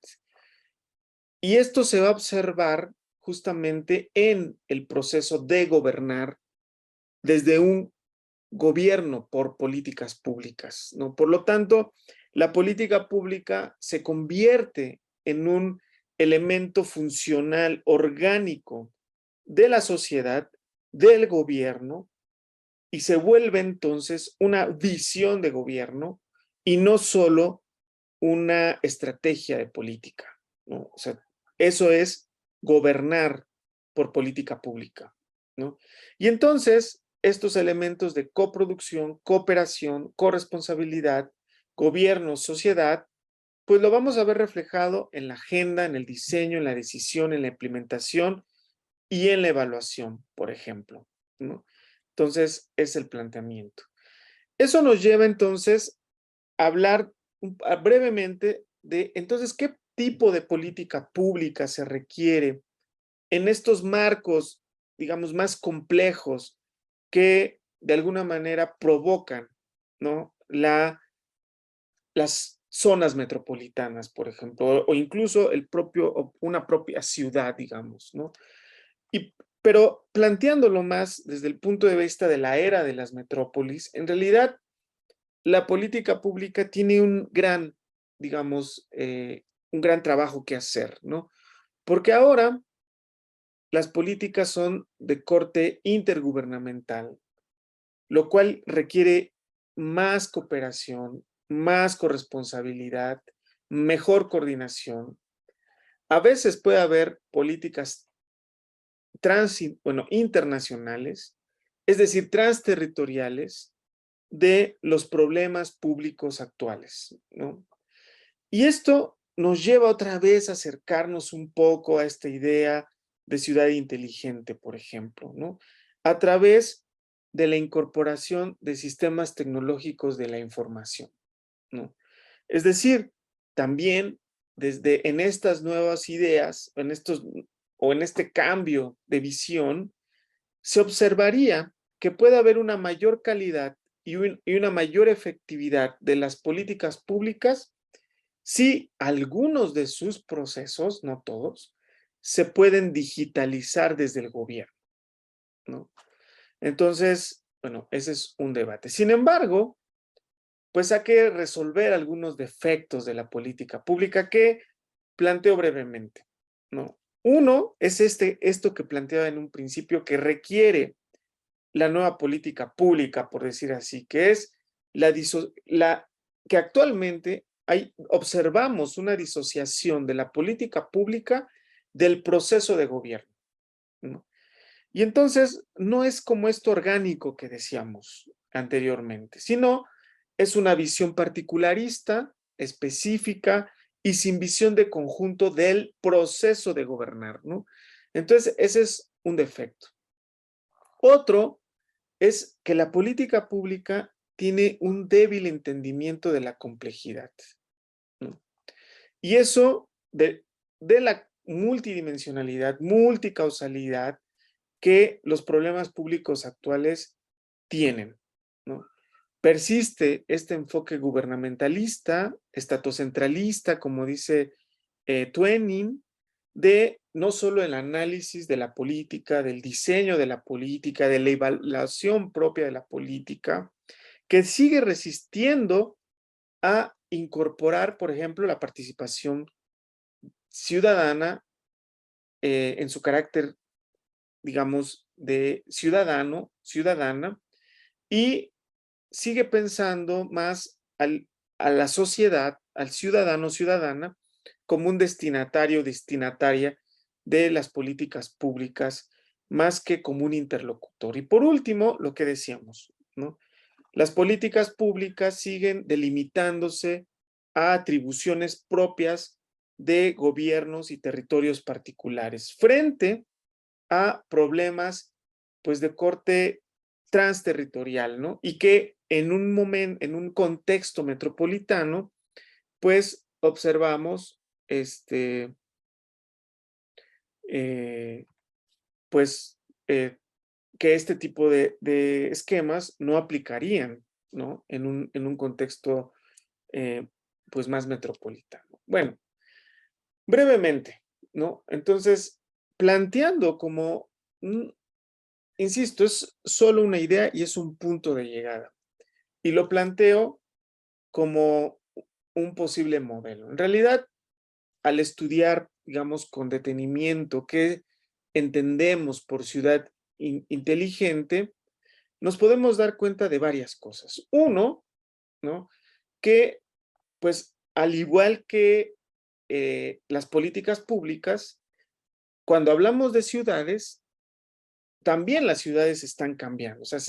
Y esto se va a observar justamente en el proceso de gobernar desde un gobierno por políticas públicas, ¿no? Por lo tanto, la política pública se convierte en un elemento funcional orgánico de la sociedad, del gobierno, y se vuelve entonces una visión de gobierno y no solo una estrategia de política, ¿no? O sea, eso es gobernar por política pública, ¿no? Y entonces, estos elementos de coproducción, cooperación, corresponsabilidad, gobierno, sociedad, pues lo vamos a ver reflejado en la agenda, en el diseño, en la decisión, en la implementación y en la evaluación, por ejemplo, ¿no? Entonces, es el planteamiento. Eso nos lleva entonces a hablar brevemente de, entonces, ¿qué tipo de política pública se requiere en estos marcos, digamos, más complejos que de alguna manera provocan, ¿no?, las zonas metropolitanas, por ejemplo, o incluso una propia ciudad, digamos, ¿no? Pero planteándolo más desde el punto de vista de la era de las metrópolis, en realidad la política pública tiene un gran, digamos, un gran trabajo que hacer, ¿no? Porque ahora las políticas son de corte intergubernamental, lo cual requiere más cooperación, más corresponsabilidad, mejor coordinación. A veces puede haber políticas internacionales, es decir, transterritoriales, de los problemas públicos actuales, ¿no? Y esto nos lleva otra vez a acercarnos un poco a esta idea de ciudad inteligente, por ejemplo, ¿no?, a través de la incorporación de sistemas tecnológicos de la información, ¿no? Es decir, también en estas nuevas ideas, en este cambio de visión, se observaría que puede haber una mayor calidad y una mayor efectividad de las políticas públicas si algunos de sus procesos, no todos, se pueden digitalizar desde el gobierno, ¿no? Entonces, bueno, ese es un debate. Sin embargo, pues hay que resolver algunos defectos de la política pública que planteo brevemente, ¿no? Uno es esto que planteaba en un principio, que requiere la nueva política pública, por decir así, que es que actualmente observamos una disociación de la política pública del proceso de gobierno, ¿no? Y entonces no es como esto orgánico que decíamos anteriormente, sino es una visión particularista, específica y sin visión de conjunto del proceso de gobernar, ¿no? Entonces, ese es un defecto. Otro es que la política pública tiene un débil entendimiento de la complejidad, ¿no? Y eso de la multidimensionalidad, multicausalidad que los problemas públicos actuales tienen, ¿no? Persiste este enfoque gubernamentalista, estatocentralista, como dice Twining, de no solo el análisis de la política, del diseño de la política, de la evaluación propia de la política, que sigue resistiendo a incorporar, por ejemplo, la participación ciudadana en su carácter, digamos, de ciudadano, ciudadana, y sigue pensando más a la sociedad, al ciudadano, ciudadana, como un destinatario, destinataria de las políticas públicas, más que como un interlocutor. Y por último, lo que decíamos, ¿no? Las políticas públicas siguen delimitándose a atribuciones propias de gobiernos y territorios particulares frente a problemas, pues, de corte transterritorial, ¿no? Y que en un contexto metropolitano, pues, observamos, eh, pues, que este tipo de esquemas no aplicarían, ¿no? En un contexto pues más metropolitano. Bueno, brevemente, ¿no? Entonces, planteando como, insisto, es solo una idea y es un punto de llegada. Y lo planteo como un posible modelo. En realidad, al estudiar, digamos, con detenimiento qué entendemos por ciudad inteligente, nos podemos dar cuenta de varias cosas. Uno, ¿no? Que, pues, al igual que las políticas públicas, cuando hablamos de ciudades, también las ciudades están cambiando. O sea,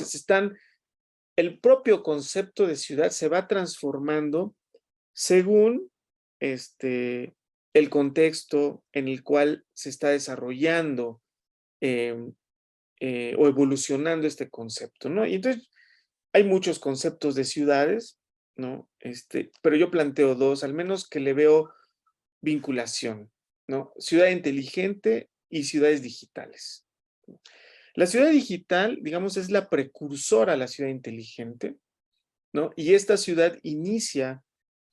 el propio concepto de ciudad se va transformando según el contexto en el cual se está desarrollando em, o evolucionando este concepto, ¿no? Y entonces hay muchos conceptos de ciudades, ¿no? Pero yo planteo dos, al menos que le veo vinculación, ¿no? Ciudad inteligente y ciudades digitales. La ciudad digital, digamos, es la precursora a la ciudad inteligente, ¿no? Y esta ciudad inicia,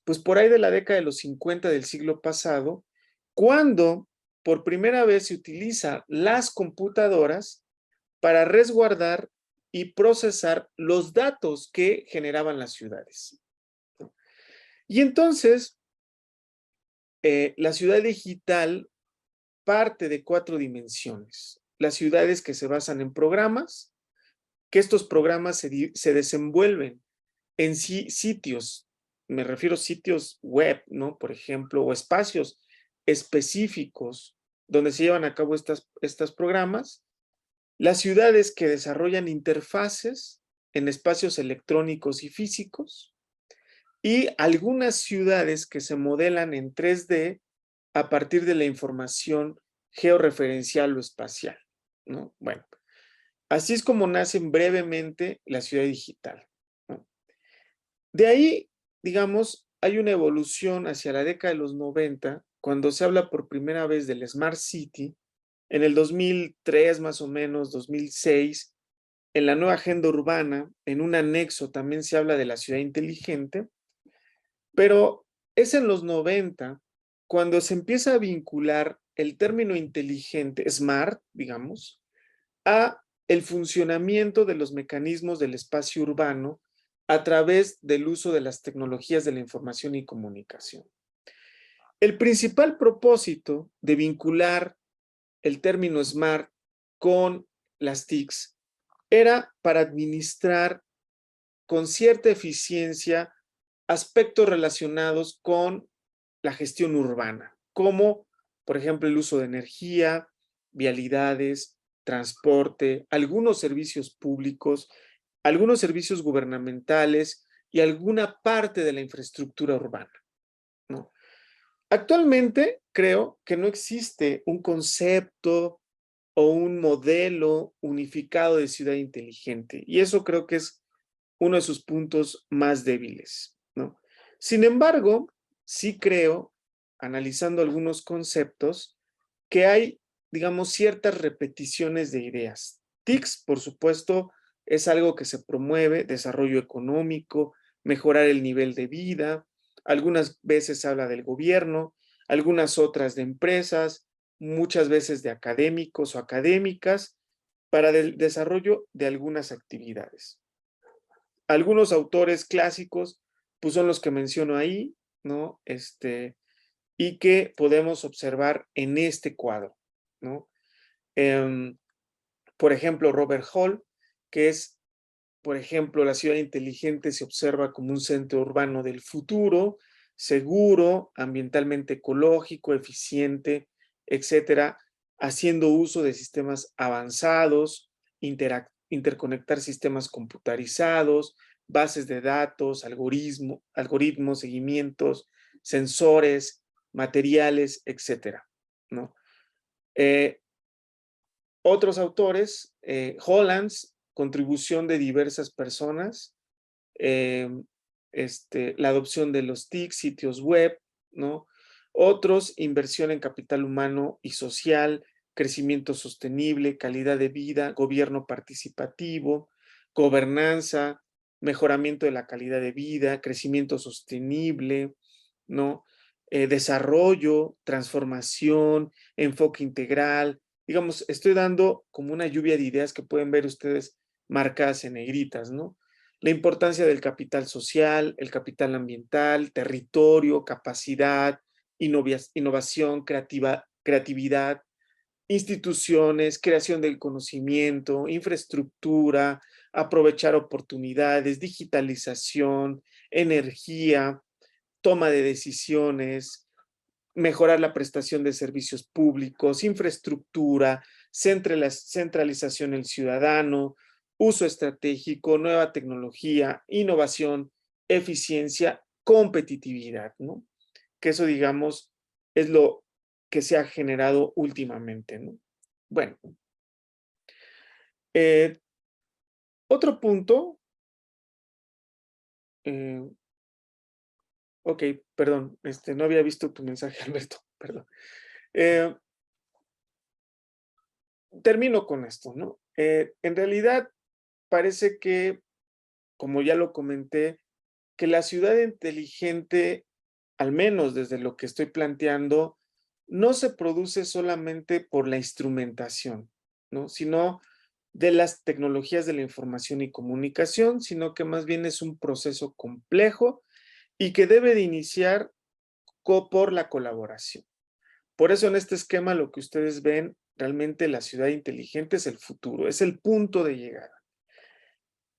pues por ahí de la década de los 50 del siglo pasado, cuando por primera vez se utiliza las computadoras para resguardar y procesar los datos que generaban las ciudades. Y entonces, la ciudad digital parte de 4 dimensiones. Las ciudades que se basan en programas, que estos programas se desenvuelven en sitios, me refiero a sitios web, ¿no? Por ejemplo, o espacios específicos donde se llevan a cabo estos programas. Las ciudades que desarrollan interfaces en espacios electrónicos y físicos. Y algunas ciudades que se modelan en 3D a partir de la información georreferencial o espacial, ¿no? Bueno, así es como nacen brevemente la ciudad digital, ¿no? De ahí, digamos, hay una evolución hacia la década de los 90, cuando se habla por primera vez del Smart City, en el 2003 más o menos, 2006, en la nueva agenda urbana, en un anexo también se habla de la ciudad inteligente, pero es en los 90 cuando se empieza a vincular el término inteligente, smart, digamos, a el funcionamiento de los mecanismos del espacio urbano a través del uso de las tecnologías de la información y comunicación. El principal propósito de vincular el término smart con las TICs era para administrar con cierta eficiencia aspectos relacionados con la gestión urbana, como por ejemplo el uso de energía, vialidades, transporte, algunos servicios públicos, algunos servicios gubernamentales y alguna parte de la infraestructura urbana, ¿no? Actualmente creo que no existe un concepto o un modelo unificado de ciudad inteligente y eso creo que es uno de sus puntos más débiles, ¿no? Sin embargo, sí creo, analizando algunos conceptos, que hay, digamos, ciertas repeticiones de ideas. TICS, por supuesto, es algo que se promueve, desarrollo económico, mejorar el nivel de vida, algunas veces se habla del gobierno, algunas otras de empresas, muchas veces de académicos o académicas, para el desarrollo de algunas actividades. Algunos autores clásicos, pues son los que menciono ahí, ¿no? Y que podemos observar en este cuadro, ¿no? Por ejemplo, Robert Hall, que es, por ejemplo, la ciudad inteligente se observa como un centro urbano del futuro, seguro, ambientalmente ecológico, eficiente, etcétera, haciendo uso de sistemas avanzados, interconectar sistemas computarizados, bases de datos, algoritmos, seguimientos, sensores, materiales, etcétera, ¿no? Otros autores, Hollands, contribución de diversas personas, la adopción de los TIC, sitios web, ¿no? Otros, inversión en capital humano y social, crecimiento sostenible, calidad de vida, gobierno participativo, gobernanza, mejoramiento de la calidad de vida, crecimiento sostenible, ¿no? Desarrollo, transformación, enfoque integral. Digamos, estoy dando como una lluvia de ideas que pueden ver ustedes marcadas en negritas, ¿no? La importancia del capital social, el capital ambiental, territorio, capacidad, innovación, creatividad, instituciones, creación del conocimiento, infraestructura, aprovechar oportunidades, digitalización, energía, toma de decisiones, mejorar la prestación de servicios públicos, infraestructura, centralización del ciudadano, uso estratégico, nueva tecnología, innovación, eficiencia, competitividad, ¿no? Que eso, digamos, es lo que se ha generado últimamente, ¿no? Bueno, otro punto, ok, perdón, no había visto tu mensaje, Alberto, perdón. Termino con esto, ¿no? En realidad, parece que, como ya lo comenté, que la ciudad inteligente, al menos desde lo que estoy planteando, no se produce solamente por la instrumentación, ¿no? Sino de las tecnologías de la información y comunicación, sino que más bien es un proceso complejo y que debe de iniciar por la colaboración. Por eso en este esquema lo que ustedes ven, realmente la ciudad inteligente es el futuro, es el punto de llegada.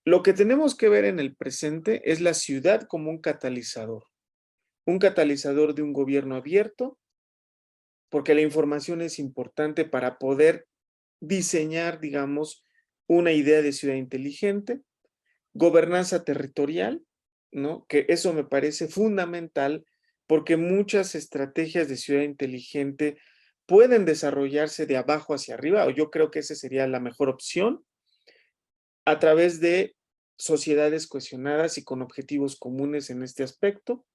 Lo que tenemos que ver en el presente es la ciudad como un catalizador de un gobierno abierto, porque la información es importante para poder diseñar, digamos, una idea de ciudad inteligente, gobernanza territorial, ¿no? Que eso me parece fundamental porque muchas estrategias de ciudad inteligente pueden desarrollarse de abajo hacia arriba, o yo creo que esa sería la mejor opción, a través de sociedades cohesionadas y con objetivos comunes en este aspecto.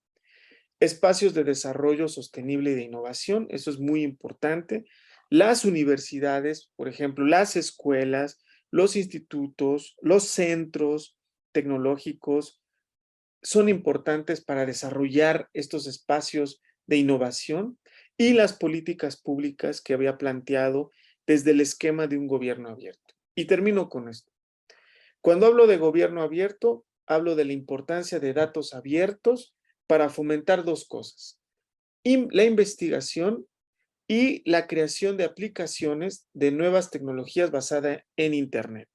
Espacios de desarrollo sostenible y de innovación, eso es muy importante. Las universidades, por ejemplo, las escuelas, los institutos, los centros tecnológicos son importantes para desarrollar estos espacios de innovación y las políticas públicas que había planteado desde el esquema de un gobierno abierto. Y termino con esto. Cuando hablo de gobierno abierto, hablo de la importancia de datos abiertos para fomentar dos cosas: la investigación y la creación de aplicaciones de nuevas tecnologías basadas en Internet.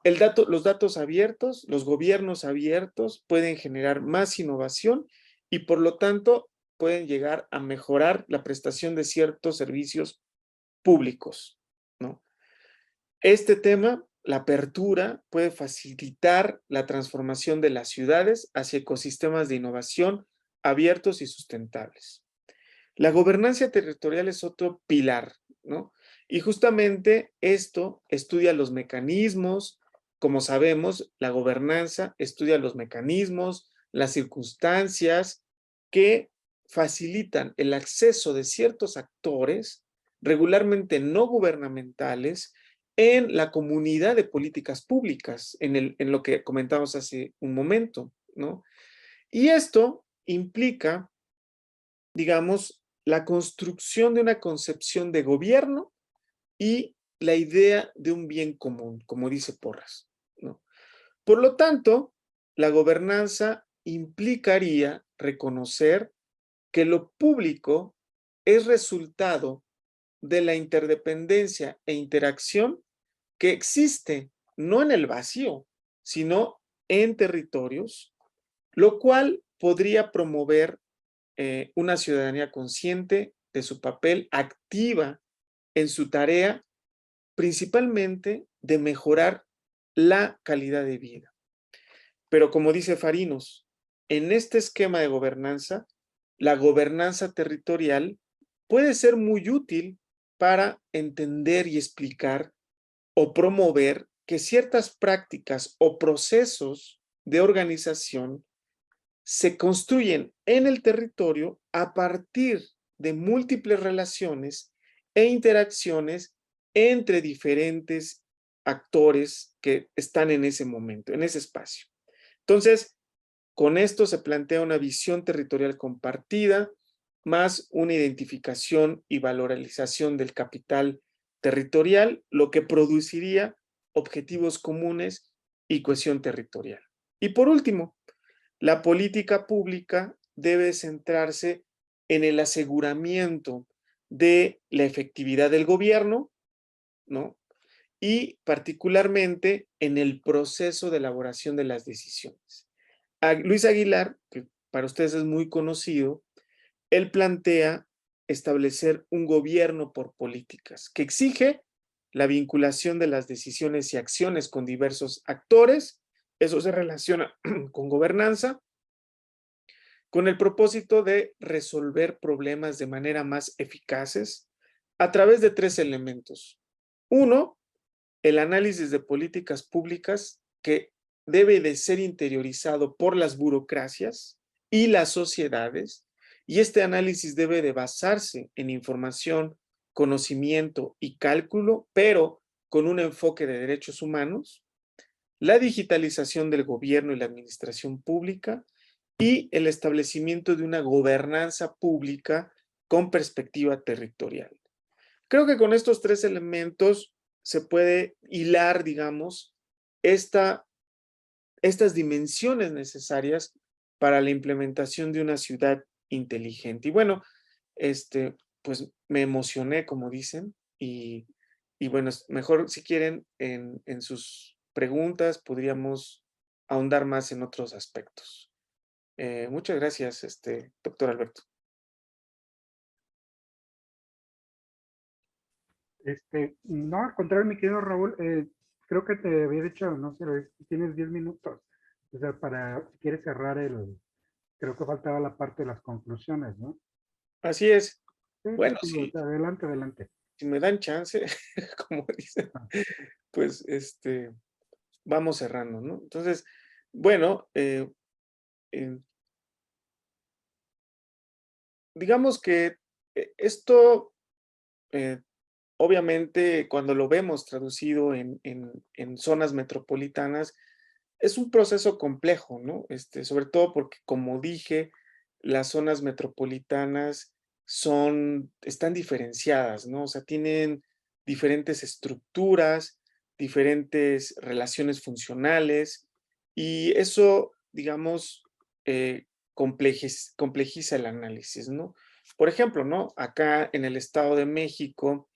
Los datos abiertos, los gobiernos abiertos pueden generar más innovación y por lo tanto pueden llegar a mejorar la prestación de ciertos servicios públicos, ¿no? Este tema, la apertura, puede facilitar la transformación de las ciudades hacia ecosistemas de innovación abiertos y sustentables. La gobernanza territorial es otro pilar, ¿no? Y justamente esto estudia los mecanismos. Como sabemos, la gobernanza estudia los mecanismos, las circunstancias que facilitan el acceso de ciertos actores, regularmente no gubernamentales, en la comunidad de políticas públicas, en lo que comentamos hace un momento, ¿no? Y esto implica, digamos, la construcción de una concepción de gobierno y la idea de un bien común, como dice Porras, ¿no? Por lo tanto, la gobernanza implicaría reconocer que lo público es resultado de la interdependencia e interacción que existe no en el vacío, sino en territorios, lo cual podría promover una ciudadanía consciente de su papel, activa en su tarea, principalmente de mejorar la calidad de vida. Pero como dice Farinos, en este esquema de gobernanza, la gobernanza territorial puede ser muy útil para entender y explicar o promover que ciertas prácticas o procesos de organización se construyen en el territorio a partir de múltiples relaciones e interacciones entre diferentes actores que están en ese momento, en ese espacio. Entonces, con esto se plantea una visión territorial compartida, más una identificación y valorización del capital territorial, lo que produciría objetivos comunes y cohesión territorial. Y por último, la política pública debe centrarse en el aseguramiento de la efectividad del gobierno, ¿no? Y particularmente en el proceso de elaboración de las decisiones. Luis Aguilar, que para ustedes es muy conocido, él plantea establecer un gobierno por políticas que exige la vinculación de las decisiones y acciones con diversos actores. Eso se relaciona con gobernanza, con el propósito de resolver problemas de manera más eficaces a través de tres elementos. Uno, el análisis de políticas públicas que debe de ser interiorizado por las burocracias y las sociedades, y este análisis debe de basarse en información, conocimiento y cálculo, pero con un enfoque de derechos humanos, la digitalización del gobierno y la administración pública y el establecimiento de una gobernanza pública con perspectiva territorial. Creo que con estos tres elementos se puede hilar, digamos, estas dimensiones necesarias para la implementación de una ciudad inteligente. Y bueno, pues me emocioné, como dicen, y bueno, mejor si quieren en sus preguntas podríamos ahondar más en otros aspectos. Muchas gracias, doctor Alberto. No, al contrario, mi querido Raúl, creo que te había dicho, no sé, tienes 10 minutos. O sea, si quieres cerrar creo que faltaba la parte de las conclusiones, ¿no? Así es. Sí, sí, Bueno, sí, sí, adelante, adelante. si me dan chance, como dicen, Ah, pues vamos cerrando, ¿no? Entonces, bueno, eh, digamos que esto, eh, obviamente, cuando lo vemos traducido en zonas metropolitanas, es un proceso complejo, ¿no? Sobre todo porque, como dije, las zonas metropolitanas están diferenciadas, ¿no? O sea, tienen diferentes estructuras, diferentes relaciones funcionales, y eso, digamos, complejiza el análisis, ¿no? Por ejemplo, ¿no? Acá en el Estado de México,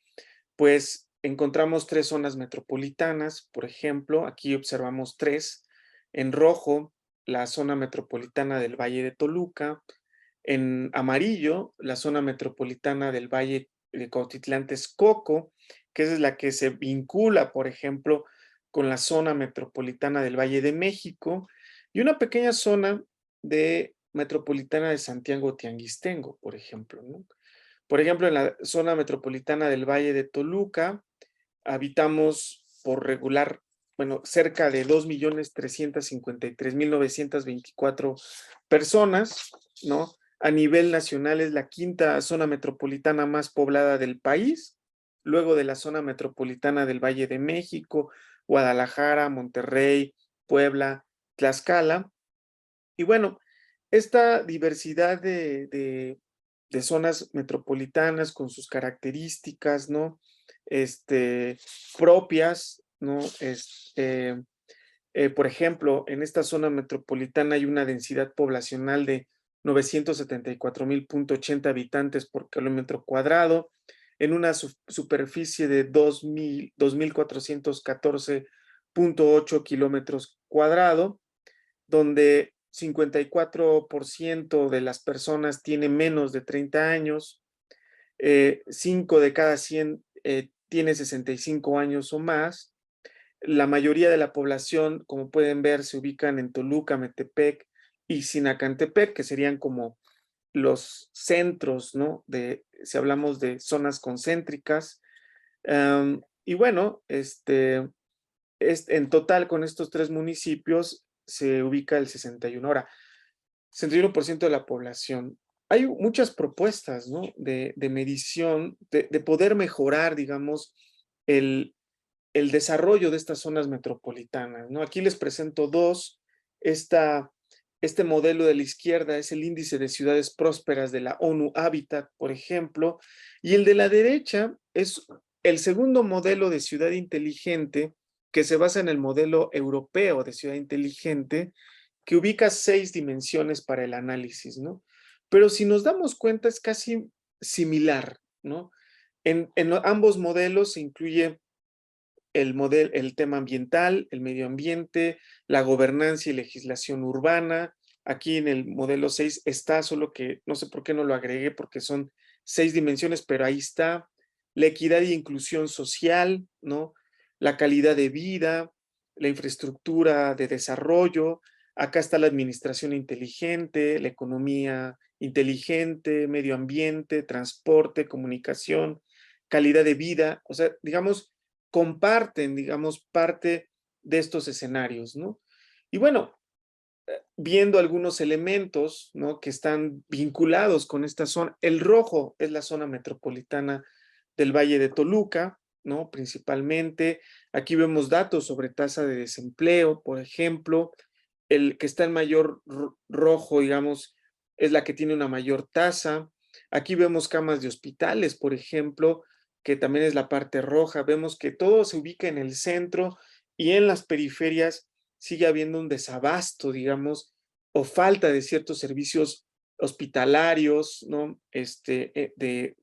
pues encontramos tres zonas metropolitanas, por ejemplo, aquí observamos tres. En rojo, la zona metropolitana del Valle de Toluca; en amarillo, la zona metropolitana del Valle de Cuautitlán-Texcoco, que es la que se vincula, por ejemplo, con la zona metropolitana del Valle de México, y una pequeña zona metropolitana de Santiago Tianguistengo, por ejemplo, ¿no? Por ejemplo, en la zona metropolitana del Valle de Toluca, habitamos por regular, bueno, cerca de 2.353.924 personas, ¿no? A nivel nacional es la quinta zona metropolitana más poblada del país, luego de la zona metropolitana del Valle de México, Guadalajara, Monterrey, Puebla, Tlaxcala. Y bueno, esta diversidad de zonas metropolitanas con sus características, ¿no? Propias, ¿no? Por ejemplo, en esta zona metropolitana hay una densidad poblacional de 974.080 habitantes por kilómetro cuadrado, en una superficie de 2.414.8 kilómetros cuadrados, donde 54% de las personas tiene menos de 30 años, 5 de cada 100 tiene 65 años o más. La mayoría de la población, como pueden ver, se ubican en Toluca, Metepec y Sinacantepec, que serían como los centros, ¿no? Si hablamos de zonas concéntricas. Y bueno, en total con estos tres municipios se ubica el 61%. Ahora, 61% de la población. hay muchas propuestas, ¿no? de medición, de poder mejorar, digamos, el, el desarrollo de estas zonas metropolitanas, ¿no? Aquí les presento dos. Este modelo de la izquierda es el índice de ciudades prósperas de la ONU Habitat, por ejemplo, y el de la derecha es el segundo modelo de ciudad inteligente que se basa en el modelo europeo de ciudad inteligente, que ubica 6 dimensiones para el análisis, ¿no? Pero si nos damos cuenta es casi similar, ¿no? En ambos modelos se incluye el tema ambiental, el medio ambiente, la gobernanza y legislación urbana. Aquí en el modelo 6 está, solo que no sé por qué no lo agregué porque son 6 dimensiones, pero ahí está. La equidad e inclusión social, ¿no? La calidad de vida, la infraestructura de desarrollo. Acá está la administración inteligente, la economía inteligente, medio ambiente, transporte, comunicación, calidad de vida. O sea, digamos, comparten, digamos, parte de estos escenarios, ¿no? Y bueno, viendo algunos elementos, ¿no? Que están vinculados con esta zona, el rojo es la zona metropolitana del Valle de Toluca, ¿no? Principalmente, aquí vemos datos sobre tasa de desempleo, por ejemplo, el que está en mayor rojo, digamos, es la que tiene una mayor tasa. Aquí vemos camas de hospitales, por ejemplo, que también es la parte roja. Vemos que todo se ubica en el centro y en las periferias sigue habiendo un desabasto, digamos, o falta de ciertos servicios hospitalarios, ¿no? De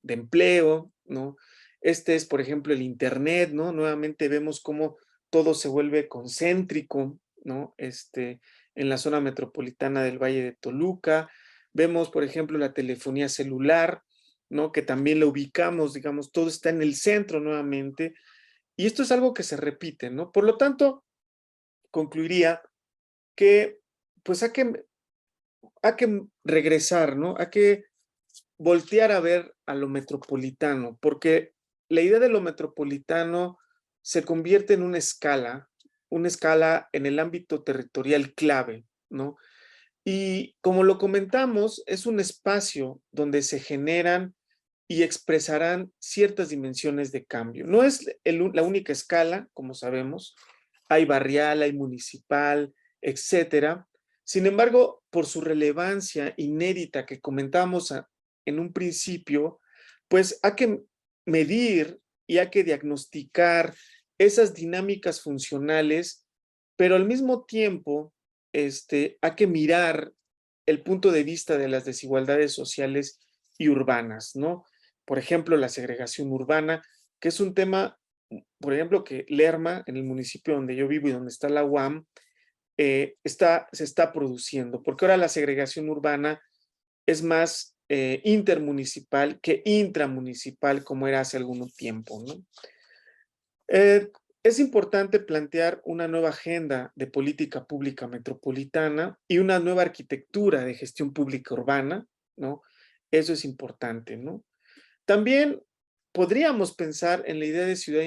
empleo, ¿no? Este es, por ejemplo, el Internet, ¿no? Nuevamente vemos cómo todo se vuelve concéntrico, ¿no? En la zona metropolitana del Valle de Toluca. Vemos, por ejemplo, la telefonía celular, ¿no? Que también la ubicamos, digamos, todo está en el centro nuevamente. Y esto es algo que se repite, ¿no? Por lo tanto, concluiría que, pues, hay que regresar, ¿no? Hay que voltear a ver a lo metropolitano, porque la idea de lo metropolitano se convierte en una escala en el ámbito territorial clave, ¿no? Y como lo comentamos, es un espacio donde se generan y expresarán ciertas dimensiones de cambio. No es la única escala, como sabemos, hay barrial, hay municipal, etcétera. Sin embargo, por su relevancia inédita que comentamos en un principio, pues hay que medir y hay que diagnosticar esas dinámicas funcionales, pero al mismo tiempo hay que mirar el punto de vista de las desigualdades sociales y urbanas, ¿no? Por ejemplo, la segregación urbana, que es un tema, por ejemplo, que Lerma, en el municipio donde yo vivo y donde está la UAM, se está produciendo, porque ahora la segregación urbana es más intermunicipal que intramunicipal, como era hace algún tiempo, ¿no? Es importante plantear una nueva agenda de política pública metropolitana y una nueva arquitectura de gestión pública urbana, ¿no? Eso es importante, ¿no? También podríamos pensar en la idea de ciudad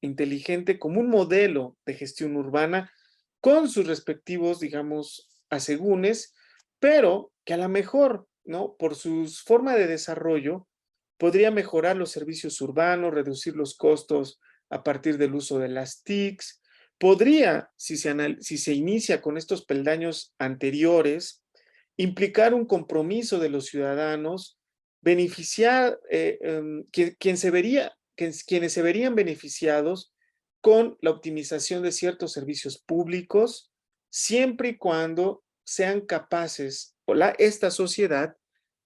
inteligente como un modelo de gestión urbana con sus respectivos, digamos, asegúnes, pero que a lo mejor, ¿no? Por su forma de desarrollo, podría mejorar los servicios urbanos, reducir los costos a partir del uso de las TICs. Podría, si se inicia con estos peldaños anteriores, implicar un compromiso de los ciudadanos, beneficiar, quienes se verían beneficiados con la optimización de ciertos servicios públicos, siempre y cuando sean capaces, esta sociedad,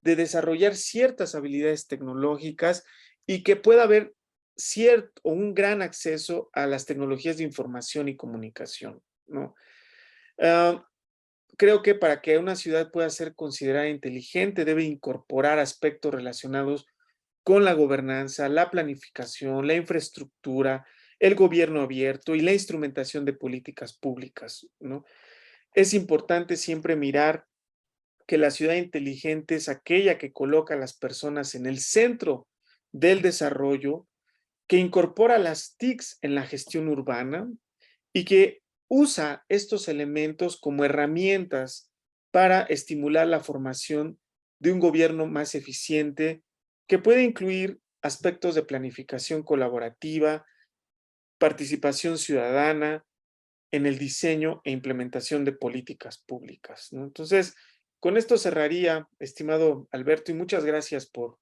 de desarrollar ciertas habilidades tecnológicas y que pueda haber cierto o un gran acceso a las tecnologías de información y comunicación, ¿no? Creo que para que una ciudad pueda ser considerada inteligente debe incorporar aspectos relacionados con la gobernanza, la planificación, la infraestructura, el gobierno abierto y la instrumentación de políticas públicas, ¿no? Es importante siempre mirar que la ciudad inteligente es aquella que coloca a las personas en el centro del desarrollo, que incorpora las TICs en la gestión urbana y que usa estos elementos como herramientas para estimular la formación de un gobierno más eficiente que puede incluir aspectos de planificación colaborativa, participación ciudadana en el diseño e implementación de políticas públicas, ¿no? Entonces, con esto cerraría, estimado Alberto, y muchas gracias por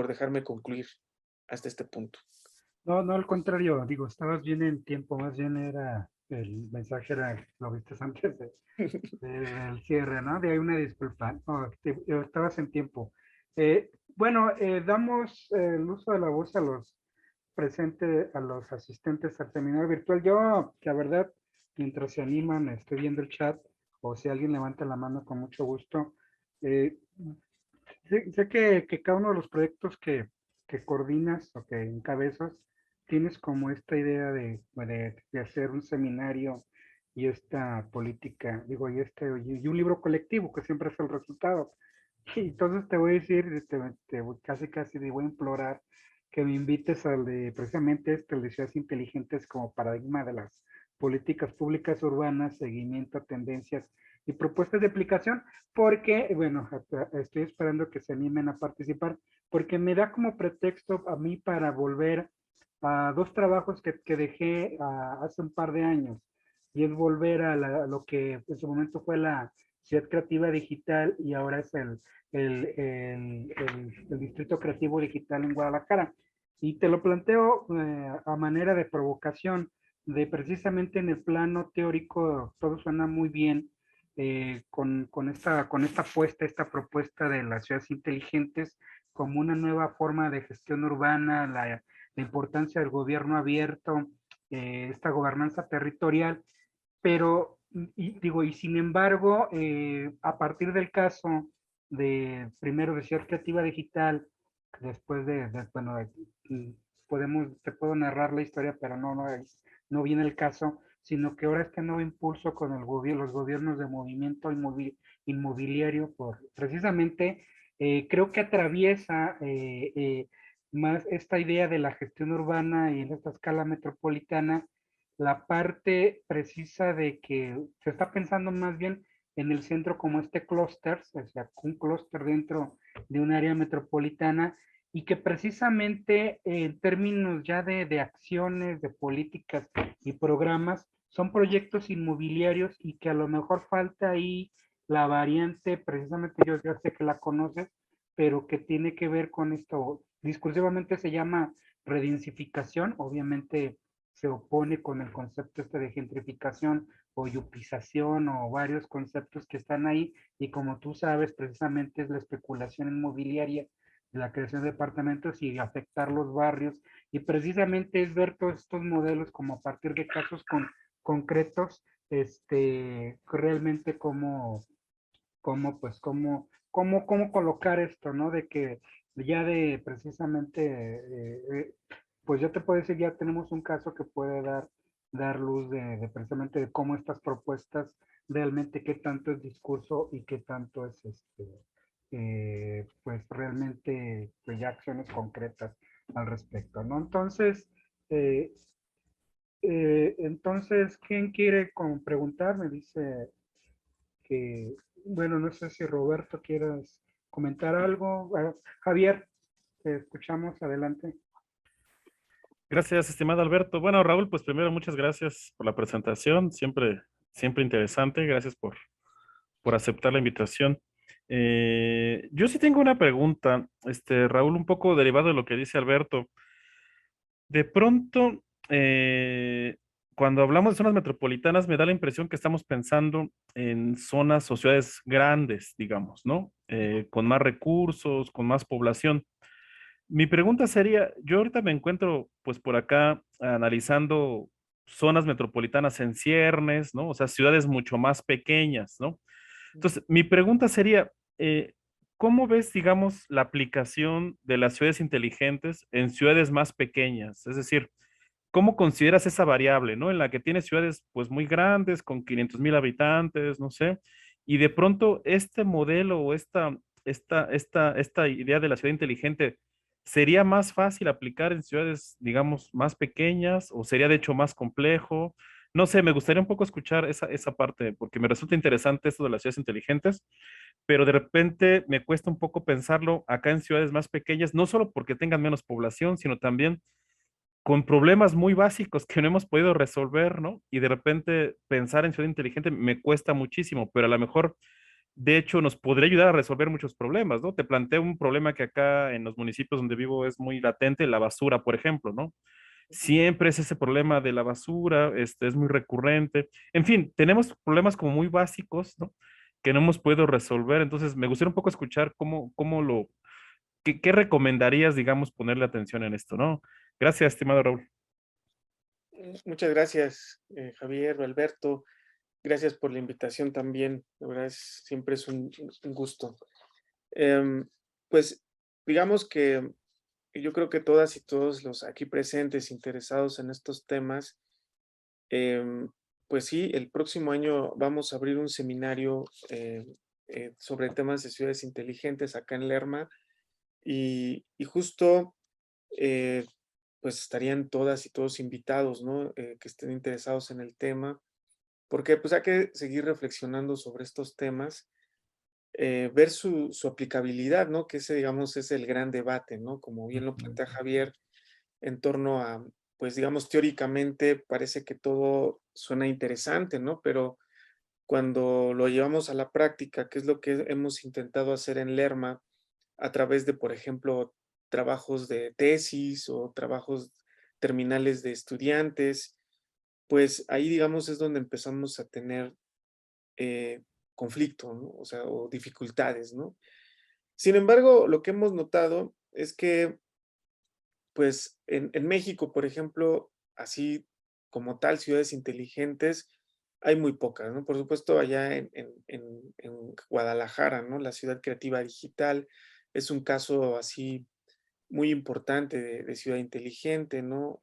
dejarme concluir hasta este punto. No, no, al contrario, digo, estabas bien en tiempo, más bien era, el mensaje era, lo viste antes del cierre, ¿no? De ahí una disculpa, no, estabas en tiempo. Bueno, damos el uso de la voz a los presentes, a los asistentes al seminario virtual. Yo, la verdad, mientras se animan, estoy viendo el chat, o si alguien levanta la mano con mucho gusto. Eh, sé que cada uno de los proyectos que coordinas o que encabezas, tienes como esta idea de hacer un seminario y esta política, digo, y un libro colectivo que siempre es el resultado. Y entonces te voy a decir, casi te voy a implorar que me invites al de precisamente este, el de ciudades inteligentes como paradigma de las políticas públicas urbanas, seguimiento a tendencias y propuestas de aplicación, porque, bueno, estoy esperando que se animen a participar, porque me da como pretexto a mí para volver a dos trabajos que dejé hace un par de años, y es volver a lo que en su momento fue la ciudad creativa digital y ahora es el Distrito Creativo Digital en Guadalajara. Y te lo planteo a manera de provocación, de precisamente en el plano teórico todo suena muy bien, con esta apuesta, esta propuesta de las ciudades inteligentes como una nueva forma de gestión urbana, la importancia del gobierno abierto, esta gobernanza territorial, pero digo, y sin embargo, a partir del caso de primero de Ciudad Creativa Digital, después bueno, te puedo narrar la historia, pero no viene el caso, sino que ahora este nuevo impulso con los gobiernos de movimiento inmobiliario, precisamente, creo que atraviesa más esta idea de la gestión urbana y en esta escala metropolitana, la parte precisa de que se está pensando más bien en el centro como este clúster, o sea, un clúster dentro de un área metropolitana, y que precisamente en términos ya de acciones, de políticas y programas, son proyectos inmobiliarios y que a lo mejor falta ahí la variante, precisamente yo ya sé que la conoces, pero que tiene que ver con esto, discursivamente se llama redensificación, obviamente se opone con el concepto este de gentrificación o yupización o varios conceptos que están ahí, y como tú sabes, precisamente es la especulación inmobiliaria, la creación de departamentos y afectar los barrios, y precisamente es ver todos estos modelos como a partir de casos concretos, realmente cómo colocar esto, ¿no? De que ya de precisamente, pues yo te puedo decir, ya tenemos un caso que puede dar luz de precisamente de cómo estas propuestas realmente qué tanto es discurso y qué tanto es pues realmente pues ya acciones concretas al respecto, ¿no? Eh, entonces, ¿quién quiere preguntar? Me dice que, bueno, no sé si Roberto quieras comentar algo. Javier, te escuchamos, adelante. Gracias, estimado Alberto. Bueno, Raúl, pues primero muchas gracias por la presentación, siempre interesante. Gracias por aceptar la invitación. Yo sí tengo una pregunta, Raúl, un poco derivado de lo que dice Alberto. De pronto, cuando hablamos de zonas metropolitanas, me da la impresión que estamos pensando en zonas o ciudades grandes, digamos, ¿no? Con más recursos, con más población. Mi pregunta sería, yo ahorita me encuentro pues por acá analizando zonas metropolitanas en ciernes, ¿no? O sea, ciudades mucho más pequeñas, ¿no? Entonces, mi pregunta sería, ¿cómo ves, digamos, la aplicación de las ciudades inteligentes en ciudades más pequeñas? Es decir, ¿cómo consideras esa variable, ¿no? En la que tienes ciudades pues muy grandes, con 500,000 habitantes, no sé, y de pronto este modelo o esta idea de la ciudad inteligente, ¿sería más fácil aplicar en ciudades, digamos, más pequeñas o sería de hecho más complejo? No sé, me gustaría un poco escuchar esa parte, porque me resulta interesante esto de las ciudades inteligentes, pero de repente me cuesta un poco pensarlo acá en ciudades más pequeñas, no solo porque tengan menos población, sino también con problemas muy básicos que no hemos podido resolver, ¿no? Y de repente pensar en ciudad inteligente me cuesta muchísimo, pero a lo mejor, de hecho, nos podría ayudar a resolver muchos problemas, ¿no? Te planteo un problema que acá en los municipios donde vivo es muy latente, la basura, por ejemplo, ¿no? Siempre es ese problema de la basura, es muy recurrente. En fin, tenemos problemas como muy básicos, ¿no? Que no hemos podido resolver. Entonces, me gustaría un poco escuchar qué recomendarías, digamos, ponerle atención en esto, ¿no? Gracias, estimado Raúl. Muchas gracias, Javier, Alberto. Gracias por la invitación también. La verdad siempre es un gusto. Em, pues digamos que yo creo que todas y todos los aquí presentes interesados en estos temas, em, pues sí, el próximo año vamos a abrir un seminario sobre temas de ciudades inteligentes acá en Lerma y justo eh, pues estarían todas y todos invitados, ¿no? Que estén interesados en el tema, porque pues hay que seguir reflexionando sobre estos temas, ver su aplicabilidad, ¿no? Que ese, digamos, es el gran debate, ¿no? Como bien lo plantea Javier, en torno a, pues digamos, teóricamente parece que todo suena interesante, ¿no? Pero cuando lo llevamos a la práctica, que es lo que hemos intentado hacer en Lerma, a través de, por ejemplo, trabajos de tesis o trabajos terminales de estudiantes, pues ahí, digamos, es donde empezamos a tener eh, conflicto, ¿no? O sea, o dificultades, ¿no? Sin embargo, lo que hemos notado es que, pues, en México, por ejemplo, así como tal, ciudades inteligentes, hay muy pocas, ¿no? Por supuesto, allá en Guadalajara, ¿no? La ciudad creativa digital es un caso así muy importante de ciudad inteligente, ¿no?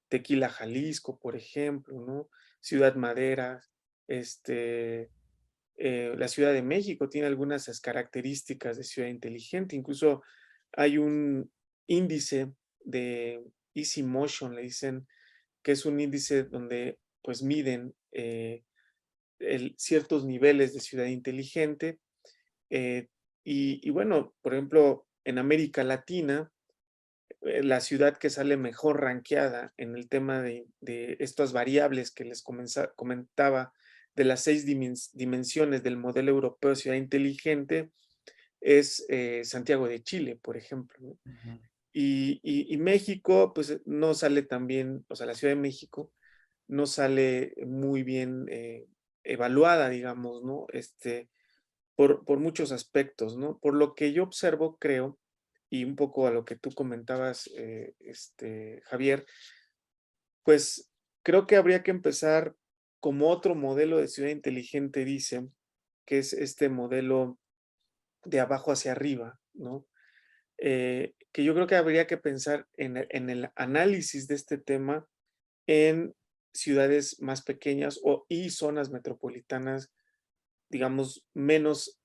Tequila, Jalisco, por ejemplo, ¿no? Ciudad Madera, la Ciudad de México tiene algunas características de ciudad inteligente, incluso hay un índice de Easy Motion, le dicen, que es un índice donde pues miden ciertos niveles de ciudad inteligente. eh, y bueno, por ejemplo, en América Latina, la ciudad que sale mejor rankeada en el tema de estas variables que les comentaba de las 6 dimensiones del modelo europeo de ciudad inteligente es Santiago de Chile, por ejemplo, ¿no? Ujú. Y México, pues no sale tan bien, o sea, la Ciudad de México no sale muy bien evaluada, digamos, ¿no? Por muchos aspectos, ¿no? Por lo que yo observo, creo, y un poco a lo que tú comentabas, Javier, pues creo que habría que empezar como otro modelo de ciudad inteligente, dicen, que es este modelo de abajo hacia arriba, ¿no? Que yo creo que habría que pensar en el análisis de este tema en ciudades más pequeñas y zonas metropolitanas, digamos, menos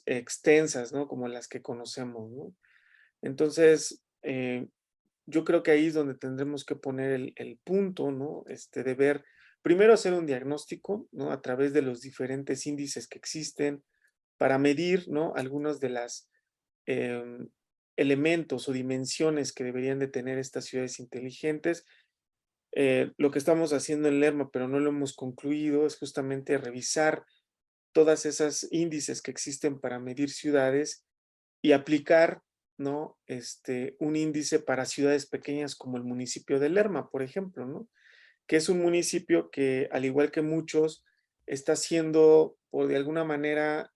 extensas, ¿no? Como las que conocemos, ¿no? Entonces, yo creo que ahí es donde tendremos que poner el punto, ¿no? De ver, primero hacer un diagnóstico, ¿no? A través de los diferentes índices que existen para medir, ¿no? Algunos de las em, elementos o dimensiones que deberían de tener estas ciudades inteligentes. Lo que estamos haciendo en Lerma, pero no lo hemos concluido, es justamente revisar todas esas índices que existen para medir ciudades y aplicar, ¿no? Un índice para ciudades pequeñas como el municipio de Lerma, por ejemplo, ¿no? Que es un municipio que, al igual que muchos, está siendo, o de alguna manera,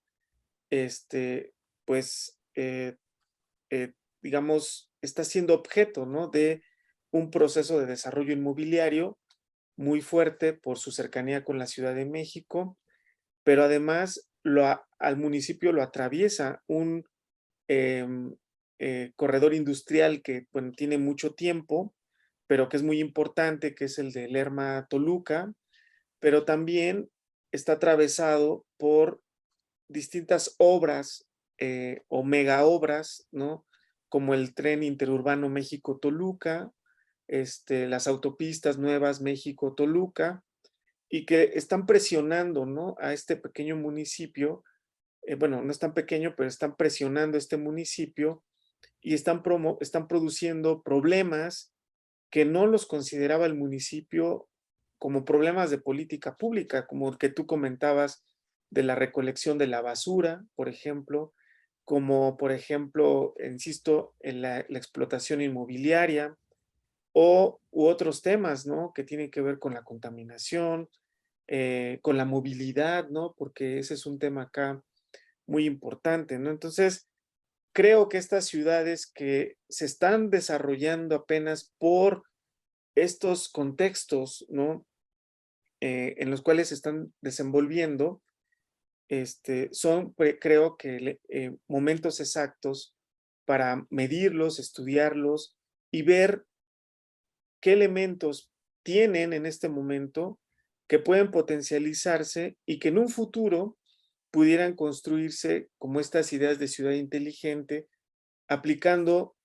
pues, eh, digamos, está siendo objeto, ¿no? De un proceso de desarrollo inmobiliario muy fuerte por su cercanía con la Ciudad de México, pero además al municipio lo atraviesa un em, corredor industrial que bueno, tiene mucho tiempo, pero que es muy importante, que es el de Lerma Toluca, pero también está atravesado por distintas obras o mega obras, ¿no? Como el tren interurbano México-Toluca, las autopistas nuevas México-Toluca, y que están presionando, ¿no?, a este pequeño municipio, bueno, no es tan pequeño, pero están presionando a este municipio y están produciendo problemas que no los consideraba el municipio como problemas de política pública, como el que tú comentabas de la recolección de la basura, por ejemplo, como por ejemplo, insisto, en la explotación inmobiliaria u otros temas, ¿no? Que tienen que ver con la contaminación, con la movilidad, ¿no? Porque ese es un tema acá muy importante, ¿no? Entonces, creo que estas ciudades que se están desarrollando apenas por estos contextos, ¿no? En los cuales se están desenvolviendo, son, creo que, momentos exactos para medirlos, estudiarlos y ver qué elementos tienen en este momento que pueden potencializarse y que en un futuro pudieran construirse como estas ideas de ciudad inteligente, aplicando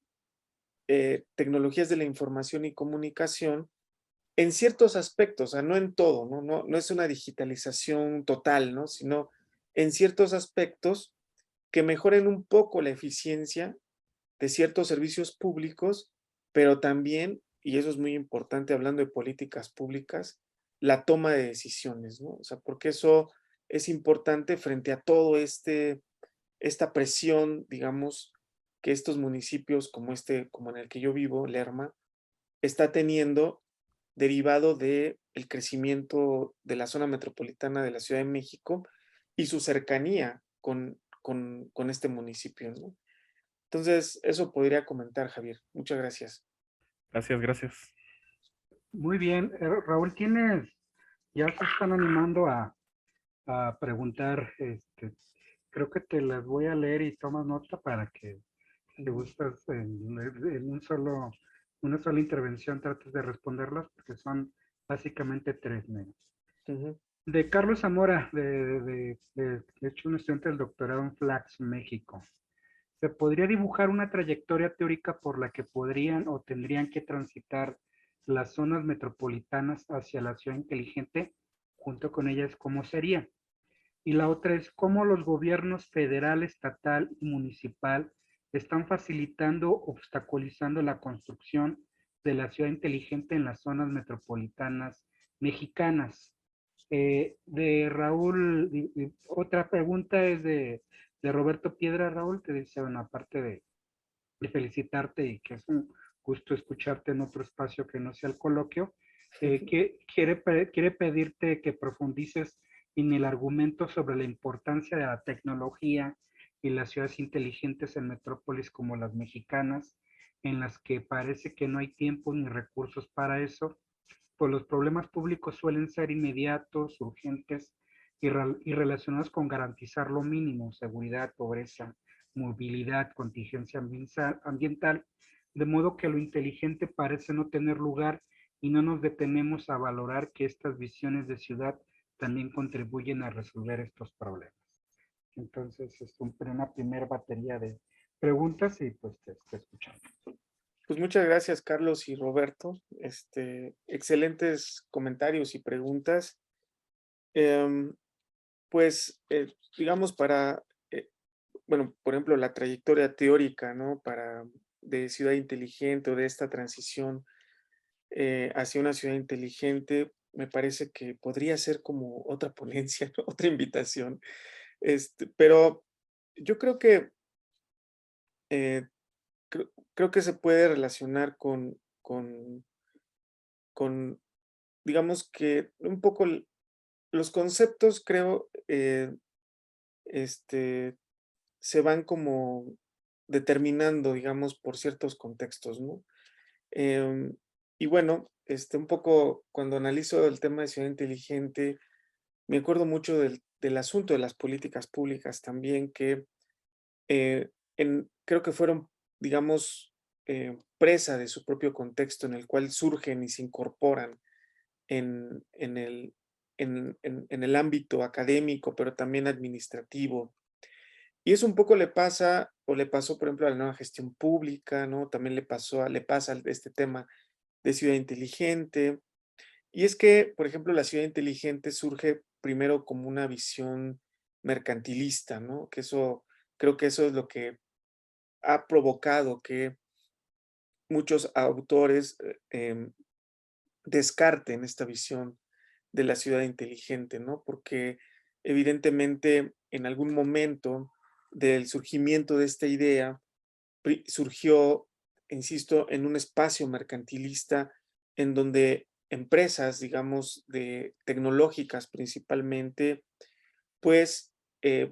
tecnologías de la información y comunicación en ciertos aspectos, o sea, no en todo, no es una digitalización total, ¿no? Sino en ciertos aspectos que mejoren un poco la eficiencia de ciertos servicios públicos, pero también, y eso es muy importante hablando de políticas públicas, la toma de decisiones, ¿no? O sea, porque eso es importante frente a todo esta presión, digamos, que estos municipios como como en el que yo vivo, Lerma, está teniendo derivado de el crecimiento de la zona metropolitana de la Ciudad de México y su cercanía con este municipio, ¿no? Entonces, eso podría comentar, Javier. Muchas gracias. Gracias, gracias. Muy bien, Raúl, ya se están animando a preguntar, creo que te las voy a leer y tomas nota para que si gustas en una sola intervención trates de responderlas, porque son básicamente tres menos. Ujú. De Carlos Zamora, de hecho un estudiante del doctorado en Flax, México. ¿Se podría dibujar una trayectoria teórica por la que podrían o tendrían que transitar las zonas metropolitanas hacia la ciudad inteligente? Junto con ellas, ¿cómo sería? Y la otra es cómo los gobiernos federal, estatal y municipal están facilitando, obstaculizando la construcción de la ciudad inteligente en las zonas metropolitanas mexicanas. De Raúl, otra pregunta es de Roberto Piedra. Raúl, te dice, bueno, aparte de felicitarte y que es un gusto escucharte en otro espacio que no sea el coloquio, que quiere pedirte que profundices en el argumento sobre la importancia de la tecnología y las ciudades inteligentes en metrópolis como las mexicanas, en las que parece que no hay tiempo ni recursos para eso, pues los problemas públicos suelen ser inmediatos, urgentes y relacionados con garantizar lo mínimo, seguridad, pobreza, movilidad, contingencia ambiental, de modo que lo inteligente parece no tener lugar y no nos detenemos a valorar que estas visiones de ciudad también contribuyen a resolver estos problemas. Entonces, es una primera batería de preguntas y pues te escuchamos. Pues muchas gracias, Carlos y Roberto. Excelentes comentarios y preguntas. Em, pues, digamos, bueno, por ejemplo, la trayectoria teórica, ¿no? De ciudad inteligente o de esta transición hacia una ciudad inteligente, me parece que podría ser como otra ponencia, ¿no? Otra invitación. Pero yo creo que eh, creo que se puede relacionar con, digamos que un poco los conceptos, creo, este, se van como determinando, digamos, por ciertos contextos, ¿no? Em, y bueno, un poco cuando analizo el tema de ciudad inteligente, me acuerdo mucho del asunto de las políticas públicas también, que creo que fueron, digamos, presa de su propio contexto en el cual surgen y se incorporan en el ámbito académico, pero también administrativo. Y eso un poco le pasa, o le pasó, por ejemplo, a la nueva gestión pública, ¿no? También le pasa este tema de ciudad inteligente. Y es que, por ejemplo, la ciudad inteligente surge primero como una visión mercantilista, ¿no? Que eso, creo que eso es lo que ha provocado que muchos autores descarten esta visión de la ciudad inteligente, ¿no? Porque evidentemente en algún momento del surgimiento de esta idea surgió, insisto, en un espacio mercantilista en donde empresas, digamos, de tecnológicas principalmente, pues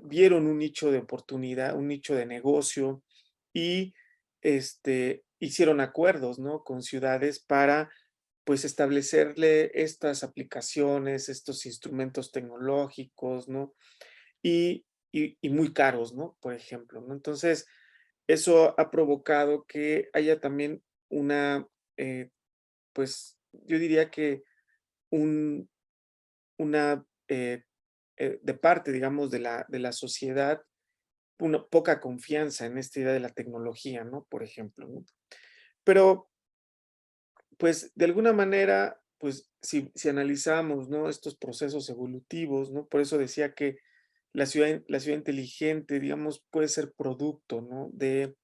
vieron un nicho de oportunidad, un nicho de negocio y hicieron acuerdos, ¿no? Con ciudades para pues establecerle estas aplicaciones, estos instrumentos tecnológicos, ¿no? Y muy caros, ¿no? Por ejemplo, ¿no? Entonces, eso ha provocado que haya también una, pues, yo diría que un una, de parte, digamos, de la sociedad, una poca confianza en esta idea de la tecnología, ¿no? Por ejemplo, ¿no? Pero pues, de alguna manera, pues, si analizamos, ¿no?, estos procesos evolutivos, ¿no? Por eso decía que la ciudad inteligente, digamos, puede ser producto, ¿no?, de,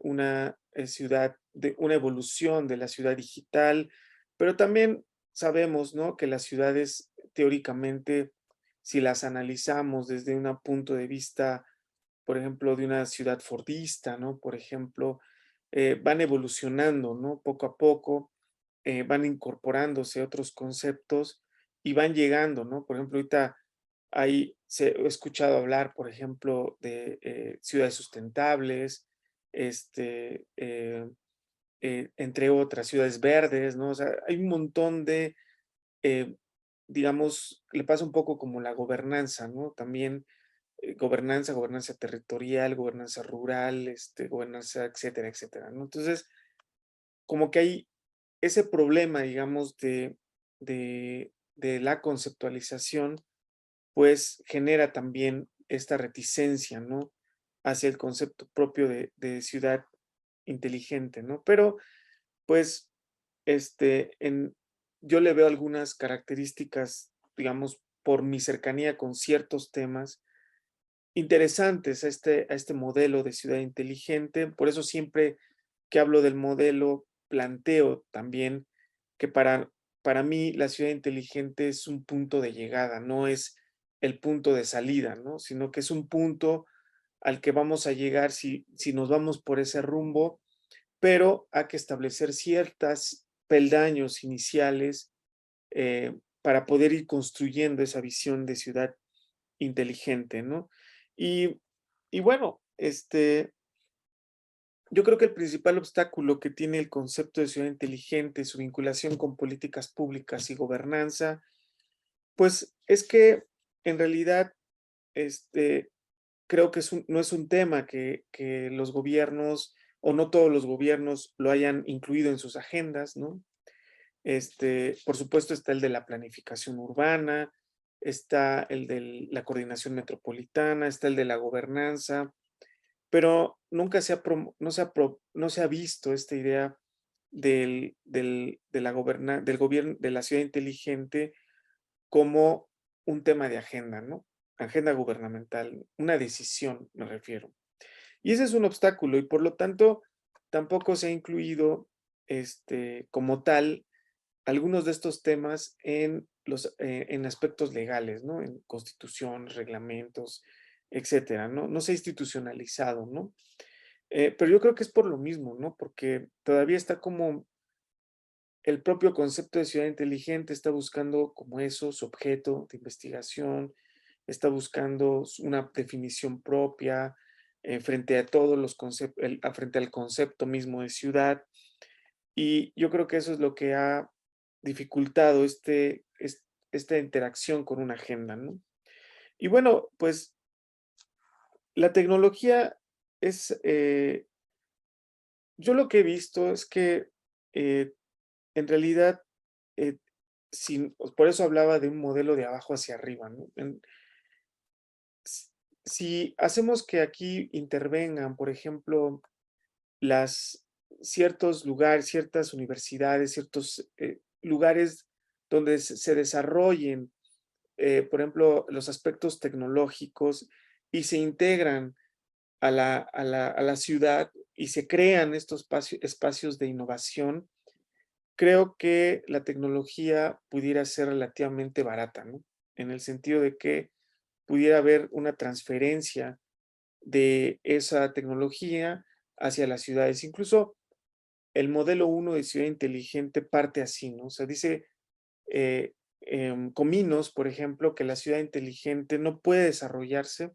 una, ciudad de una evolución de la ciudad digital, pero también sabemos, ¿no?, que las ciudades, teóricamente, si las analizamos desde un punto de vista, por ejemplo, de una ciudad fordista, ¿no?, por ejemplo, van evolucionando, ¿no?, poco a poco, van incorporándose otros conceptos y van llegando, ¿no? Por ejemplo, ahorita he escuchado hablar, por ejemplo, de ciudades sustentables, este, entre otras, ciudades verdes, ¿no? O sea, hay un montón de, eh, digamos, le pasa un poco como la gobernanza, ¿no? También gobernanza territorial, gobernanza rural, gobernanza, etcétera, etcétera, ¿no? Entonces, como que hay ese problema, digamos, de la conceptualización, pues genera también esta reticencia, ¿no? Hacia el concepto propio de ciudad inteligente, ¿no? Pero, pues, en yo le veo algunas características, digamos, por mi cercanía con ciertos temas interesantes a este modelo de ciudad inteligente. Por eso siempre que hablo del modelo, planteo también que para mí la ciudad inteligente es un punto de llegada, no es el punto de salida, ¿no? Sino que es un punto al que vamos a llegar si nos vamos por ese rumbo, pero hay que establecer ciertas peldaños iniciales para poder ir construyendo esa visión de ciudad inteligente, ¿no? Y, y bueno, yo creo que el principal obstáculo que tiene el concepto de ciudad inteligente, su vinculación con políticas públicas y gobernanza, pues es que en realidad este, creo que no es un tema que los gobiernos o no todos los gobiernos lo hayan incluido en sus agendas, ¿no? Por supuesto está el de la planificación urbana, está el de la coordinación metropolitana, está el de la gobernanza, pero nunca se ha no se ha visto esta idea de la del gobierno de la ciudad inteligente como un tema de agenda, ¿no? Agenda gubernamental, una decisión, me refiero. Y ese es un obstáculo y por lo tanto tampoco se ha incluido, como tal, algunos de estos temas en aspectos legales, ¿no? En constitución, reglamentos, etcétera, ¿no? No se ha institucionalizado, ¿no? Pero yo creo que es por lo mismo, ¿no? Porque todavía está como el propio concepto de ciudad inteligente está buscando como eso, su objeto de investigación, está buscando una definición propia frente a todos los conceptos, frente al concepto mismo de ciudad. Y yo creo que eso es lo que ha dificultado esta interacción con una agenda, ¿no? Y bueno, pues la tecnología es, yo lo que he visto es que eh, en realidad, eh, por eso hablaba de un modelo de abajo hacia arriba, ¿no? Si hacemos que aquí intervengan, por ejemplo, las, ciertos lugares, ciertas universidades, ciertos lugares donde se desarrollen, por ejemplo, los aspectos tecnológicos y se integran a la ciudad y se crean estos espacios de innovación, creo que la tecnología pudiera ser relativamente barata, ¿no? En el sentido de que pudiera haber una transferencia de esa tecnología hacia las ciudades. Incluso el modelo uno de ciudad inteligente parte así, ¿no? O sea, dice Cominos, por ejemplo, que la ciudad inteligente no puede desarrollarse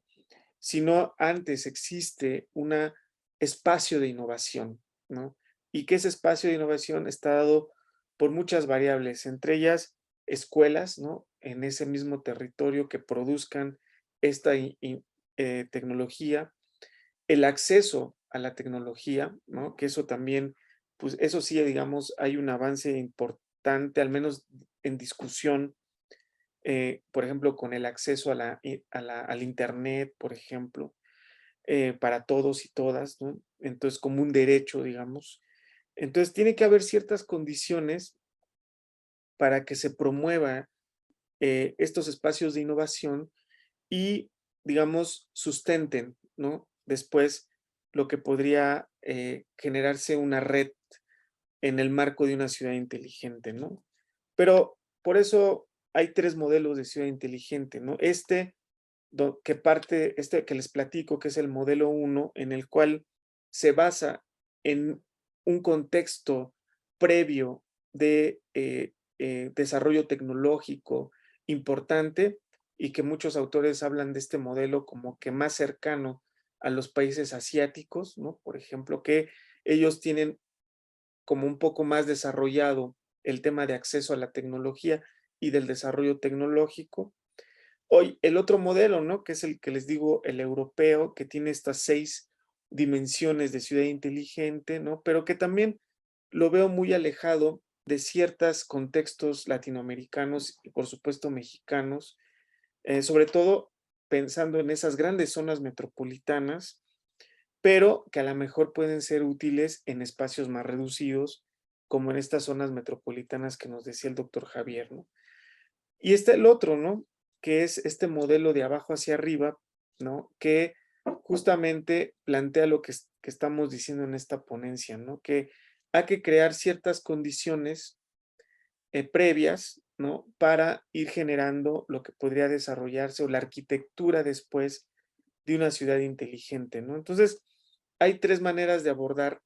si no antes existe un espacio de innovación, ¿no? Y que ese espacio de innovación está dado por muchas variables, entre ellas escuelas, ¿no? En ese mismo territorio que produzcan esta tecnología, el acceso a la tecnología, ¿no? Que eso también, pues eso sí, digamos, hay un avance importante, al menos en discusión, por ejemplo, con el acceso al Internet, por ejemplo, para todos y todas, ¿no? Entonces, como un derecho, digamos. Entonces, tiene que haber ciertas condiciones para que se promueva estos espacios de innovación y, digamos, sustenten, ¿no? Después, lo que podría generarse una red en el marco de una ciudad inteligente, ¿no? Pero por eso hay 3 modelos de ciudad inteligente, ¿no? Este que les platico, que es el modelo uno, en el cual se basa en un contexto previo de desarrollo tecnológico importante y que muchos autores hablan de este modelo como que más cercano a los países asiáticos, ¿no? Por ejemplo, que ellos tienen como un poco más desarrollado el tema de acceso a la tecnología y del desarrollo tecnológico. Hoy, el otro modelo, ¿no? Que es el que les digo, el europeo, que tiene estas 6 dimensiones de ciudad inteligente, ¿no? Pero que también lo veo muy alejado de ciertos contextos latinoamericanos y, por supuesto, mexicanos, sobre todo pensando en esas grandes zonas metropolitanas, pero que a lo mejor pueden ser útiles en espacios más reducidos, como en estas zonas metropolitanas que nos decía el doctor Javier, ¿no? Y está el otro, ¿no? Que es este modelo de abajo hacia arriba, ¿no? Que justamente plantea lo que estamos diciendo en esta ponencia, ¿no? Que hay que crear ciertas condiciones previas, ¿no? Para ir generando lo que podría desarrollarse o la arquitectura después de una ciudad inteligente, ¿no? Entonces, hay 3 maneras de abordar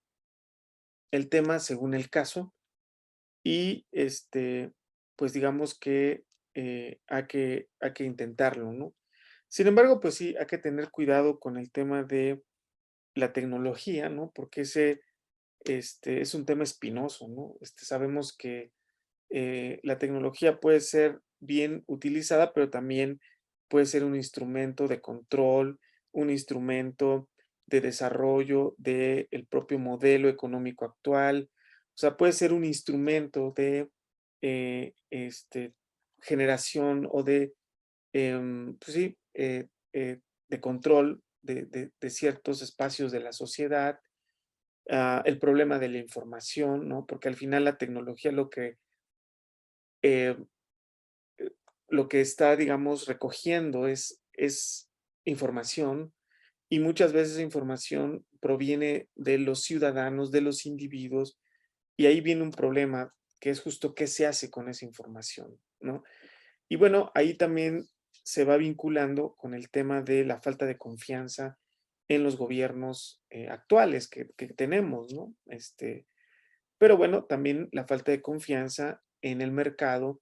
el tema según el caso y, pues, digamos que, hay que intentarlo, ¿no? Sin embargo, pues sí, hay que tener cuidado con el tema de la tecnología, ¿no? Porque es un tema espinoso, ¿no? Sabemos que, la tecnología puede ser bien utilizada, pero también puede ser un instrumento de control, un instrumento de desarrollo del propio modelo económico actual. O sea, puede ser un instrumento de generación o de, pues sí, de control de ciertos espacios de la sociedad. El problema de la información, ¿no? Porque al final la tecnología eh, lo que está, digamos, recogiendo es información y muchas veces esa información proviene de los ciudadanos, de los individuos, y ahí viene un problema que es justo qué se hace con esa información, ¿no? Y bueno, ahí también se va vinculando con el tema de la falta de confianza en los gobiernos actuales que tenemos, ¿no? Pero bueno, también la falta de confianza en el mercado,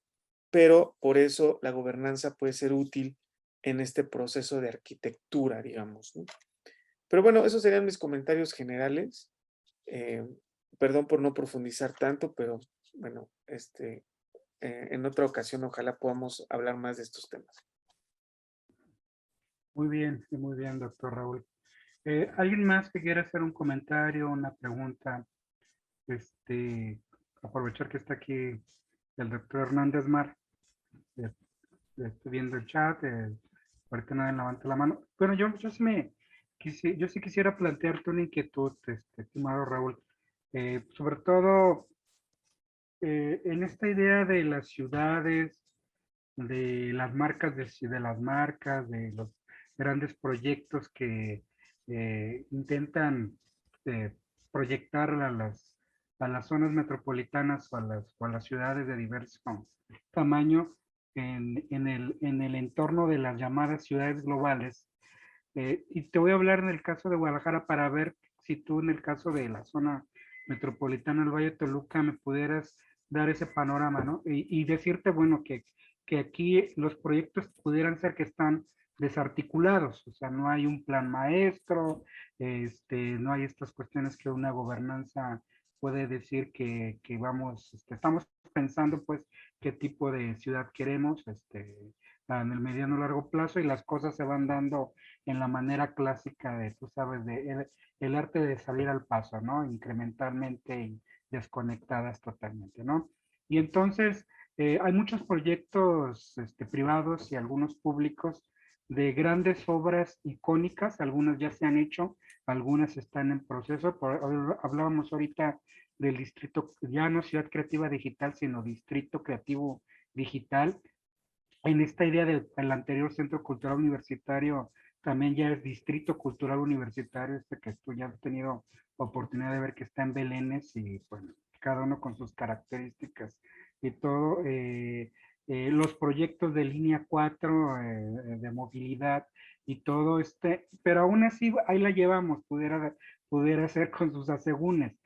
pero por eso la gobernanza puede ser útil en este proceso de arquitectura, digamos, ¿no? Pero bueno, esos serían mis comentarios generales. Eh, Perdón por no profundizar tanto, pero bueno, en otra ocasión ojalá podamos hablar más de estos temas. Sí, muy bien, doctor Raúl. ¿Alguien más que quiera hacer un comentario, una pregunta? Aprovechar que está aquí el doctor Hernández Mar. eh, Estoy viendo el chat. Ahorita nadie levanta la mano. Bueno, yo sí quisiera plantearte una inquietud, estimado Raúl. Sobre todo en esta idea de las ciudades, de las marcas, de las marcas, de los grandes proyectos que intentan eh, proyectar a las zonas metropolitanas o a las ciudades de diverso tamaño en el entorno de las llamadas ciudades globales. Y te voy a hablar en el caso de Guadalajara para ver si tú en el caso de la zona metropolitana del Valle de Toluca me pudieras dar ese panorama, ¿no? Y decirte, bueno, que aquí los proyectos pudieran ser que están desarticulados, o sea, no hay un plan maestro, no hay estas cuestiones que una gobernanza puede decir que vamos, estamos pensando pues qué tipo de ciudad queremos, en el mediano o largo plazo y las cosas se van dando en la manera clásica de, tú sabes, el arte de salir al paso, ¿no? Incrementalmente y desconectadas totalmente, ¿no? Y entonces hay muchos proyectos privados y algunos públicos de grandes obras icónicas, algunas ya se han hecho, algunas están en proceso. Hablábamos ahorita del distrito, ya no Ciudad Creativa Digital, sino Distrito Creativo Digital. En esta idea del anterior Centro Cultural Universitario, también ya es Distrito Cultural Universitario, que tú ya has tenido oportunidad de ver que está en Belénes y bueno, cada uno con sus características y todo. Los proyectos de línea 4 de movilidad y todo pero aún así ahí la llevamos, pudiera ser con sus asegúnes.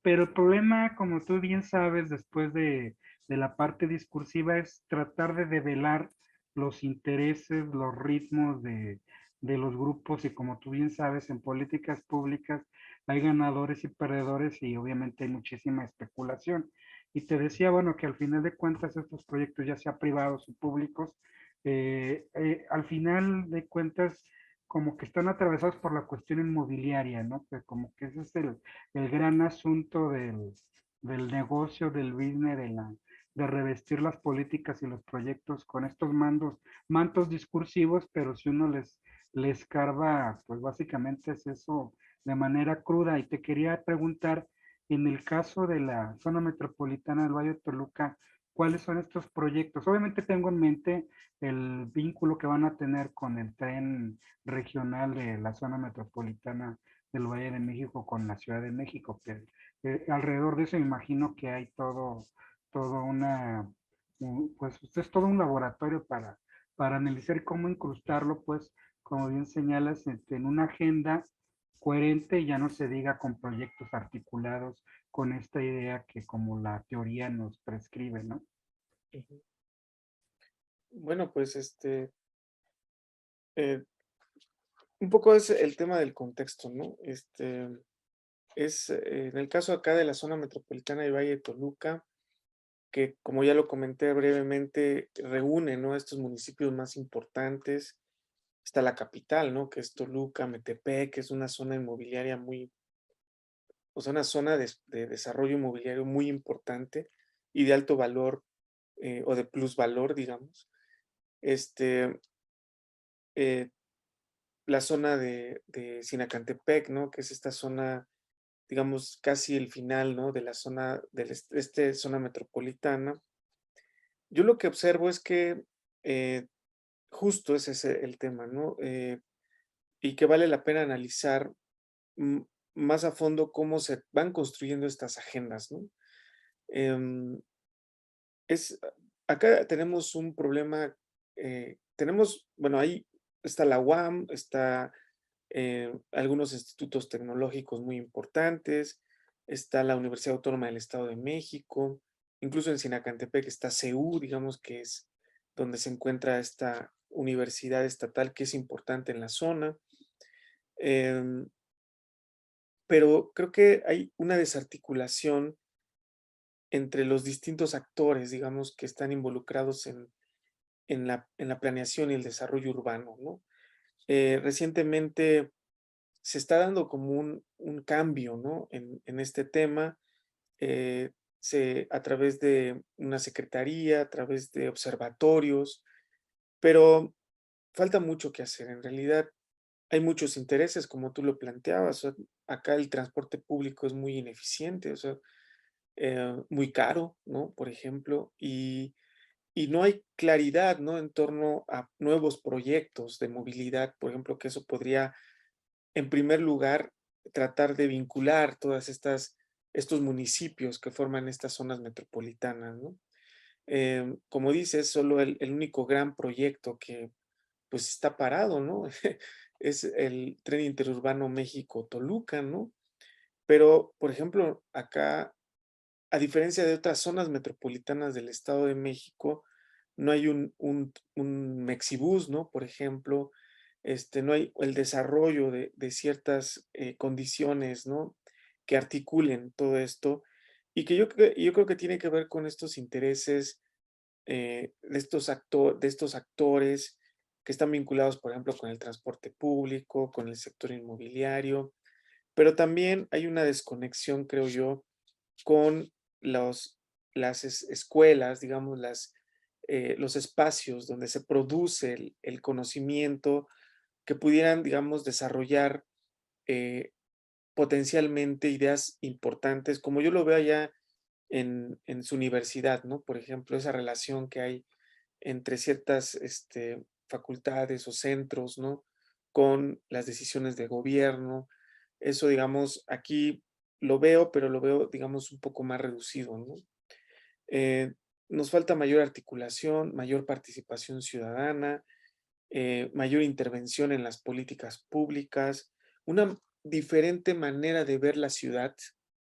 Pero el problema, como tú bien sabes, después de la parte discursiva es tratar de develar los intereses, los ritmos de los grupos y como tú bien sabes, en políticas públicas hay ganadores y perdedores y obviamente hay muchísima especulación. Y te decía, bueno, que al final de cuentas estos proyectos, ya sea privados o públicos, al final de cuentas como que están atravesados por la cuestión inmobiliaria, ¿no? Que como que ese es el gran asunto del negocio, del business, de revestir las políticas y los proyectos con estos mantos discursivos, pero si uno les escarba, pues básicamente es eso de manera cruda. Y te quería preguntar, en el caso de la zona metropolitana del Valle de Toluca, ¿cuáles son estos proyectos? Obviamente tengo en mente el vínculo que van a tener con el tren regional de la zona metropolitana del Valle de México con la Ciudad de México, que alrededor de eso me imagino que hay todo pues es todo un laboratorio para analizar cómo incrustarlo, pues, como bien señalas, en una agenda coherente y ya no se diga con proyectos articulados con esta idea que como la teoría nos prescribe, ¿no? Ujú. Bueno, pues eh, un poco es el tema del contexto, ¿no? En el caso acá de la zona metropolitana de Valle de Toluca, que como ya lo comenté brevemente, reúne, ¿no? Estos municipios más importantes. Está la capital, ¿no? Que es Toluca, Metepec, que es una zona inmobiliaria o sea, una zona de desarrollo inmobiliario muy importante y de alto valor o de plusvalor, digamos. Este, eh, la zona de Sinacantepec, ¿no? Que es esta zona, digamos, casi el final, ¿no? De la zona, zona metropolitana. Yo lo que observo es que eh, justo ese es el tema, ¿no? Y que vale la pena analizar mm, más a fondo cómo se van construyendo estas agendas, ¿no? Em, es, acá tenemos un problema, bueno, ahí está la UAM, está algunos institutos tecnológicos muy importantes, está la Universidad Autónoma del Estado de México, incluso en Sinacantepec está CEU, digamos que es donde se encuentra esta universidad estatal que es importante en la zona. Em, pero creo que hay una desarticulación entre los distintos actores, digamos, que están involucrados en la planeación y el desarrollo urbano, ¿no? Recientemente se está dando como un cambio, ¿no? En este tema, a través de una secretaría, a través de observatorios, pero falta mucho que hacer. En realidad hay muchos intereses, como tú lo planteabas. O sea, acá el transporte público es muy ineficiente, o sea, muy caro, ¿no? Por ejemplo, y no hay claridad, ¿no? En torno a nuevos proyectos de movilidad, por ejemplo, que eso podría, en primer lugar, tratar de vincular todas estos municipios que forman estas zonas metropolitanas, ¿no? Como dices, solo el único gran proyecto que pues está parado, ¿no? Es el tren interurbano México-Toluca, ¿no? Pero, por ejemplo, acá, a diferencia de otras zonas metropolitanas del Estado de México, no hay un Mexibús, ¿no? Por ejemplo, no hay el desarrollo de ciertas condiciones, ¿no? Que articulen todo esto y que yo creo que tiene que ver con estos intereses de estos actores que están vinculados, por ejemplo, con el transporte público, con el sector inmobiliario, pero también hay una desconexión, creo yo, con escuelas, digamos, los espacios donde se produce el conocimiento que pudieran, digamos, desarrollar eh, potencialmente ideas importantes, como yo lo veo allá en su universidad, ¿no? Por ejemplo, esa relación que hay entre ciertas facultades o centros, ¿no? Con las decisiones de gobierno. Eso, digamos, aquí lo veo, pero lo veo, digamos, un poco más reducido, ¿no? Eh, Nos falta mayor articulación, mayor participación ciudadana, mayor intervención en las políticas públicas, una diferente manera de ver la ciudad,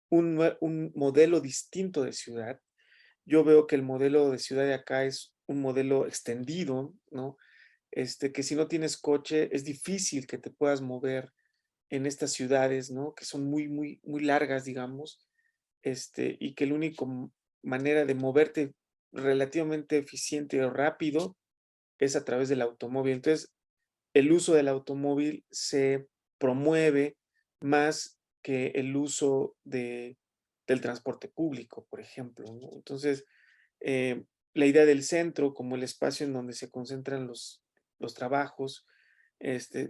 un modelo distinto de ciudad. Yo veo que el modelo de ciudad de acá es un modelo extendido, ¿no? Que si no tienes coche es difícil que te puedas mover en estas ciudades, ¿no? Que son muy, muy, muy largas, digamos, y que la única manera de moverte relativamente eficiente o rápido es a través del automóvil. Entonces, el uso del automóvil se promueve más que el uso del transporte público, por ejemplo, ¿no? Entonces, eh, la idea del centro como el espacio en donde se concentran los trabajos,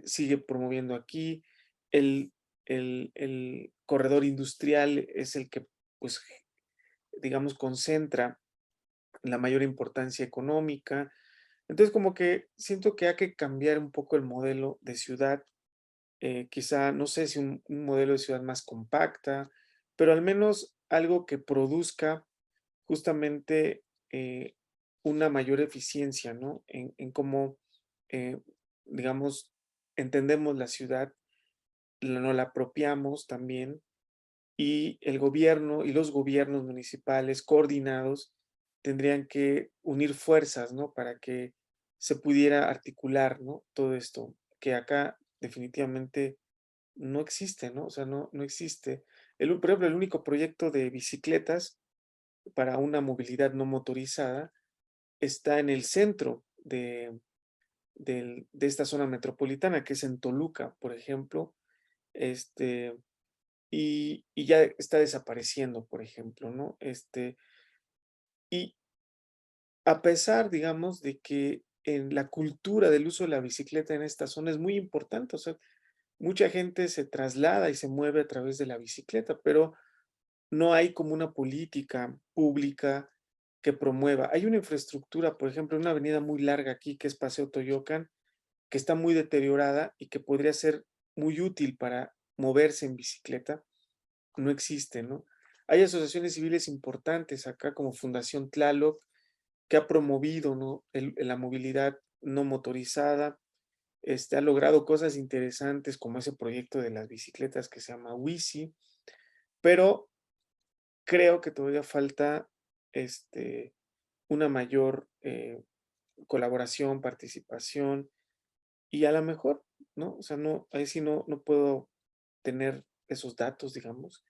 sigue promoviendo aquí. El, el corredor industrial es el que, pues, digamos, concentra la mayor importancia económica. Entonces, como que siento que hay que cambiar un poco el modelo de ciudad, quizá, no sé si un modelo de ciudad más compacta, pero al menos algo que produzca justamente una mayor eficiencia, ¿no? En cómo, eh, digamos, entendemos la ciudad, nos la apropiamos también y el gobierno y los gobiernos municipales coordinados tendrían que unir fuerzas, ¿no? Para que se pudiera articular, ¿no? Todo esto, que acá definitivamente no existe, ¿no? O sea, no existe. Por ejemplo, el único proyecto de bicicletas para una movilidad no motorizada está en el centro de esta zona metropolitana, que es en Toluca, por ejemplo, este, y ya está desapareciendo, por ejemplo, ¿no? Y a pesar, digamos, de que en la cultura del uso de la bicicleta en esta zona es muy importante, o sea, mucha gente se traslada y se mueve a través de la bicicleta, pero no hay como una política pública que promueva. Hay una infraestructura, por ejemplo, una avenida muy larga aquí que es Paseo Toyocan, que está muy deteriorada y que podría ser muy útil para moverse en bicicleta, no existe, ¿no? Hay asociaciones civiles importantes acá como Fundación Tlaloc, que ha promovido, ¿no? La movilidad no motorizada, ha logrado cosas interesantes como ese proyecto de las bicicletas que se llama WICI, pero creo que todavía falta una mayor colaboración, participación y a lo mejor, ¿no? O sea, no, ahí sí no puedo tener esos datos, digamos,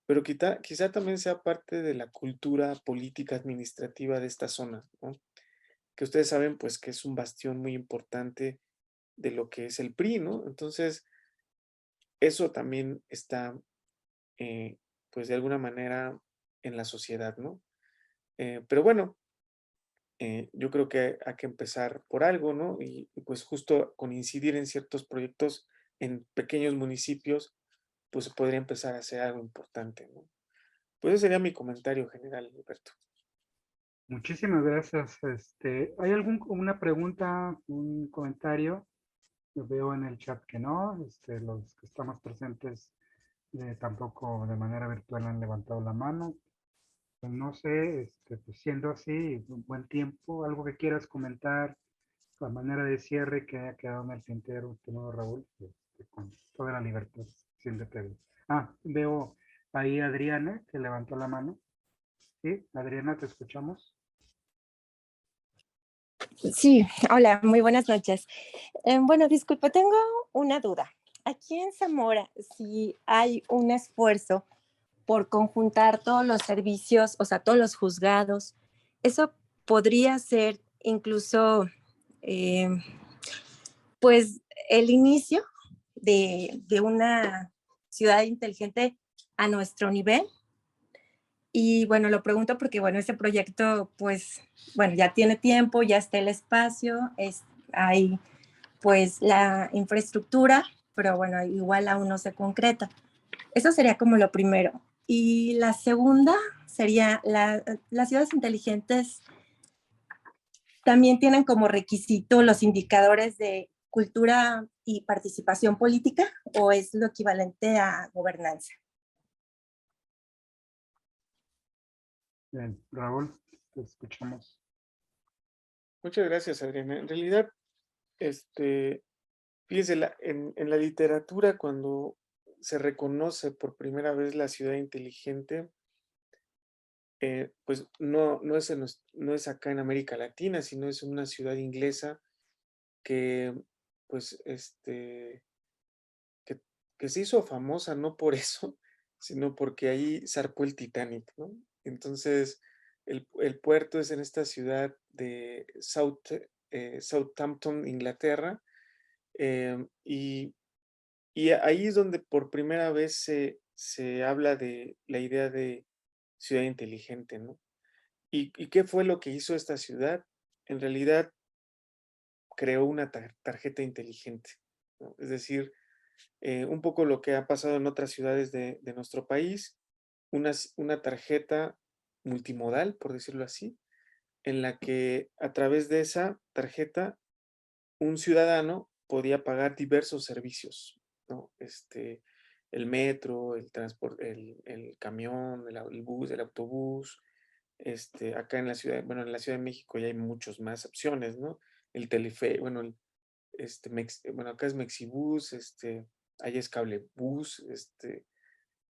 pero quizá también sea parte de la cultura política administrativa de esta zona, ¿no? Que ustedes saben, pues, que es un bastión muy importante de lo que es el PRI, ¿no? Entonces, eso también está, eh, pues, de alguna manera en la sociedad, ¿no? Pero bueno, yo creo que hay que empezar por algo, ¿no? Y, pues justo con incidir en ciertos proyectos en pequeños municipios, pues se podría empezar a hacer algo importante, ¿no? Pues ese sería mi comentario general, Alberto. Muchísimas gracias. ¿Hay una pregunta, un comentario? Yo veo en el chat que no. Los que estamos presentes tampoco de manera virtual han levantado la mano. Pues no sé, pues siendo así, un buen tiempo, algo que quieras comentar, a manera de cierre que haya quedado en el tintero, estimado Raúl, con toda la libertad, siéntete bien. Veo ahí a Adriana que levantó la mano. Sí, Adriana, te escuchamos. Sí, hola, muy buenas noches. Bueno, disculpe, tengo una duda. Aquí en Zamora, si hay un esfuerzo por conjuntar todos los servicios, o sea, todos los juzgados, eso podría ser incluso, eh, pues, el inicio de una ciudad inteligente a nuestro nivel. Y bueno, lo pregunto porque, bueno, ese proyecto, pues, bueno, ya tiene tiempo, ya está el espacio, hay pues la infraestructura, pero bueno, igual aún no se concreta. Eso sería como lo primero. Y la segunda sería, las ciudades inteligentes también tienen como requisito los indicadores de cultura y participación política, o es lo equivalente a gobernanza. Bien, Raúl, te escuchamos. Muchas gracias, Adriana. En realidad, fíjese, en la literatura, cuando se reconoce por primera vez la ciudad inteligente, pues no es acá en América Latina, sino es una ciudad inglesa que, pues, que, que se hizo famosa no por eso, sino porque ahí zarpó el Titanic, ¿no? Entonces, el puerto es en esta ciudad de Southampton, Inglaterra, y ahí es donde por primera vez se habla de la idea de ciudad inteligente, ¿no? ¿Y qué fue lo que hizo esta ciudad? En realidad creó una tarjeta inteligente, ¿no? Es decir, un poco lo que ha pasado en otras ciudades de nuestro país, una tarjeta multimodal, por decirlo así, en la que a través de esa tarjeta un ciudadano podía pagar diversos servicios, ¿no? El metro, el transporte, el camión, el bus, el autobús. Acá en la ciudad, bueno, en la Ciudad de México ya hay muchas más opciones, ¿no? El teleférico, bueno, bueno, acá es Mexibus, allá es Cablebús,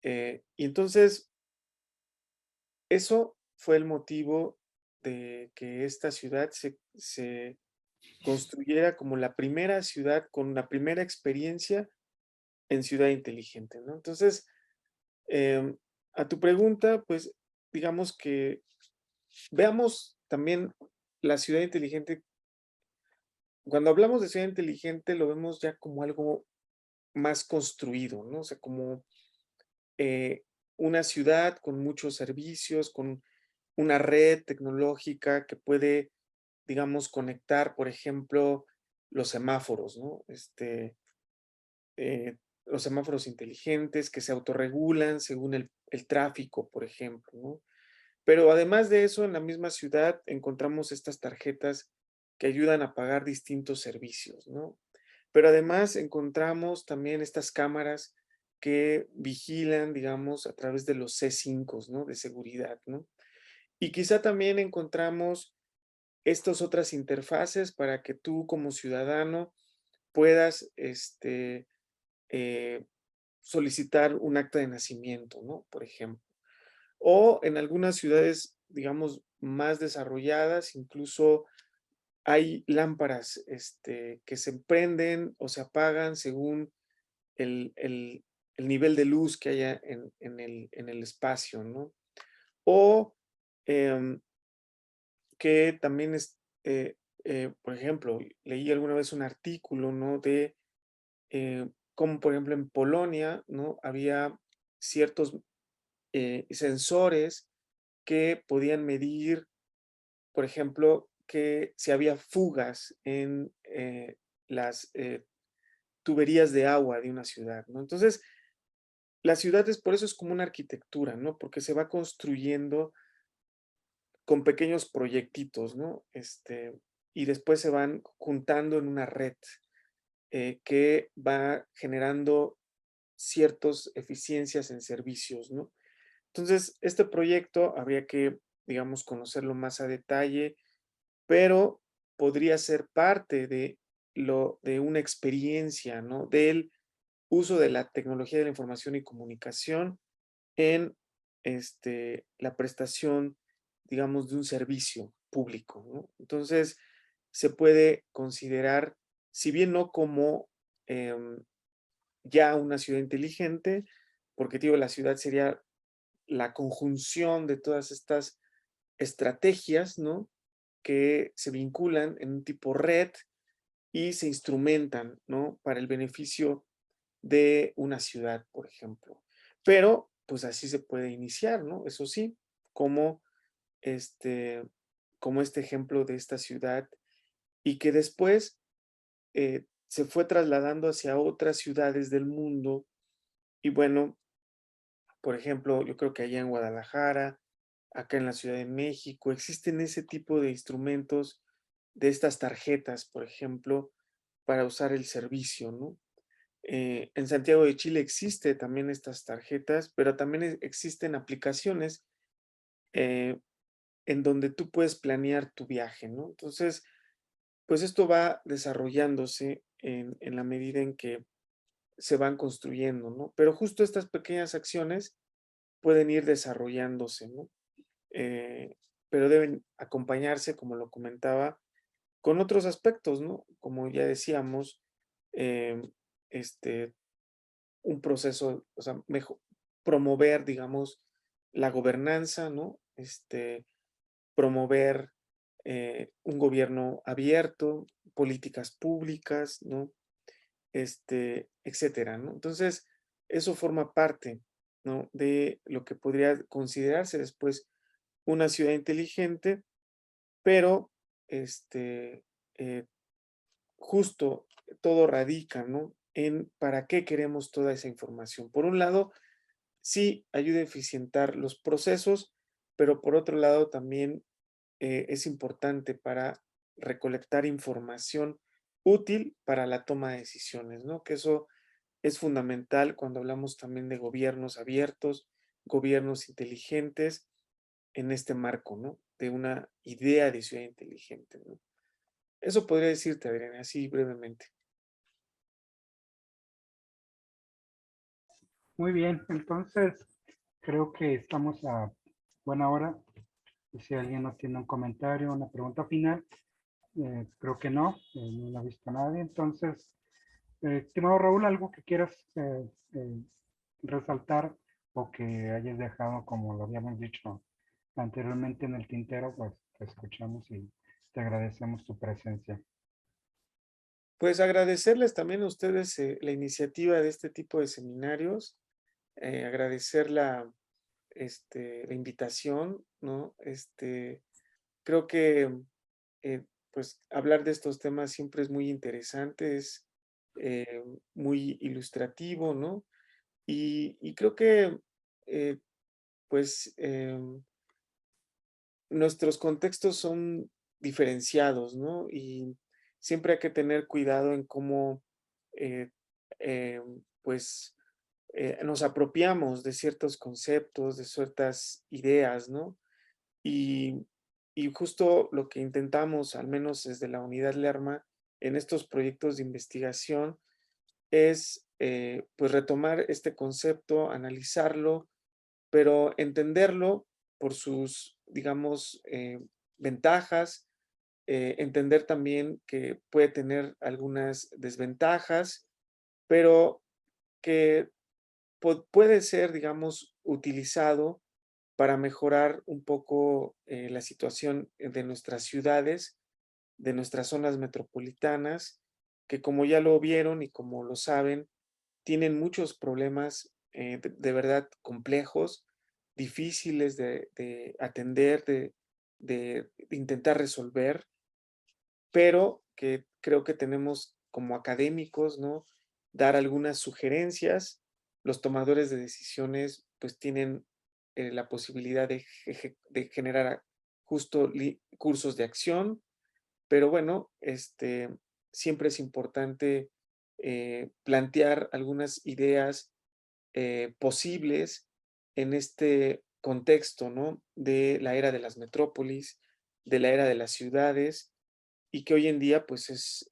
y entonces eso fue el motivo de que esta ciudad se construyera como la primera ciudad con la primera experiencia en ciudad inteligente, ¿no? Entonces, a tu pregunta, pues digamos que veamos también la ciudad inteligente. Cuando hablamos de ciudad inteligente, lo vemos ya como algo más construido, ¿no? O sea, como eh, una ciudad con muchos servicios, con una red tecnológica que puede, digamos, conectar, por ejemplo, los semáforos, ¿no? Los semáforos inteligentes que se autorregulan según el tráfico, por ejemplo, ¿no? Pero además de eso, en la misma ciudad encontramos estas tarjetas que ayudan a pagar distintos servicios, ¿no? Pero además encontramos también estas cámaras que vigilan, digamos, a través de los C5, ¿no? De seguridad, ¿no? Y quizá también encontramos estas otras interfaces para que tú como ciudadano puedas eh, solicitar un acta de nacimiento, ¿no? Por ejemplo. O en algunas ciudades, digamos, más desarrolladas, incluso hay lámparas que se prenden o se apagan según el nivel de luz que haya en el espacio, ¿no? O que también por ejemplo, leí alguna vez un artículo, ¿no? De cómo, por ejemplo, en Polonia, ¿no? Había ciertos sensores que podían medir, por ejemplo, que si había fugas en las tuberías de agua de una ciudad, ¿no? Entonces, la ciudad por eso es como una arquitectura, ¿no? Porque se va construyendo con pequeños proyectitos, ¿no? Y después se van juntando en una red que va generando ciertas eficiencias en servicios, ¿no? Entonces, este proyecto habría que, digamos, conocerlo más a detalle, pero podría ser parte de una experiencia, ¿no? Del uso de la tecnología de la información y comunicación en la prestación, digamos, de un servicio público, ¿no? Entonces, se puede considerar, si bien no como em, ya una ciudad inteligente, porque digo, la ciudad sería la conjunción de todas estas estrategias, ¿no? Que se vinculan en un tipo red y se instrumentan, ¿no? Para el beneficio de una ciudad, por ejemplo. Pero, pues así se puede iniciar, ¿no? Eso sí, como este, como este ejemplo de esta ciudad y que después se fue trasladando hacia otras ciudades del mundo. Y bueno, por ejemplo, yo creo que allá en Guadalajara, acá en la Ciudad de México, existen ese tipo de instrumentos, de estas tarjetas, por ejemplo, para usar el servicio, ¿no? En Santiago de Chile existe también estas tarjetas, pero también existen aplicaciones eh, en donde tú puedes planear tu viaje, ¿no? Entonces, pues esto va desarrollándose en la medida en que se van construyendo, ¿no? Pero justo estas pequeñas acciones pueden ir desarrollándose, ¿no? Eh, pero deben acompañarse, como lo comentaba, con otros aspectos, ¿no? Como ya decíamos, em, este, un proceso, o sea, promover, digamos, la gobernanza, ¿no? Promover un gobierno abierto, políticas públicas, ¿no? Etcétera, ¿no? Entonces, eso forma parte, ¿no? De lo que podría considerarse después una ciudad inteligente, pero, eh, justo todo radica, ¿no? En para qué queremos toda esa información. Por un lado, sí ayuda a eficientar los procesos, pero por otro lado también es importante para recolectar información útil para la toma de decisiones, ¿no? Que eso es fundamental cuando hablamos también de gobiernos abiertos, gobiernos inteligentes en este marco, ¿no? De una idea de ciudad inteligente, ¿no? Eso podría decirte, Adriana, así brevemente. Muy bien, entonces creo que estamos a buena hora. Y si alguien no tiene un comentario, una pregunta final, creo que no, no lo ha visto nadie. Entonces, estimado Raúl, ¿algo que quieras resaltar o que hayas dejado, como lo habíamos dicho anteriormente, en el tintero? Pues te escuchamos y te agradecemos tu presencia. Pues agradecerles también a ustedes la iniciativa de este tipo de seminarios, agradecer la invitación, ¿no? Creo que pues hablar de estos temas siempre es muy interesante, es muy ilustrativo, ¿no? Y creo que eh, pues nuestros contextos son diferenciados, ¿no? Y siempre hay que tener cuidado en cómo eh, eh, pues nos apropiamos de ciertos conceptos, de ciertas ideas, ¿no? Y, y justo lo que intentamos, al menos desde la unidad Lerma, en estos proyectos de investigación, es pues retomar este concepto, analizarlo, pero entenderlo por sus, digamos, ventajas, entender también que puede tener algunas desventajas, pero que puede ser, digamos, utilizado para mejorar un poco la situación de nuestras ciudades, de nuestras zonas metropolitanas, que como ya lo vieron y como lo saben, tienen muchos problemas de verdad complejos, difíciles de atender, de intentar resolver, pero que creo que tenemos como académicos, ¿no? dar algunas sugerencias. Los tomadores de decisiones pues tienen la posibilidad de generar justo cursos de acción, pero bueno, siempre es importante plantear algunas ideas posibles en este contexto, ¿no? De la era de las metrópolis, de la era de las ciudades, y que hoy en día pues es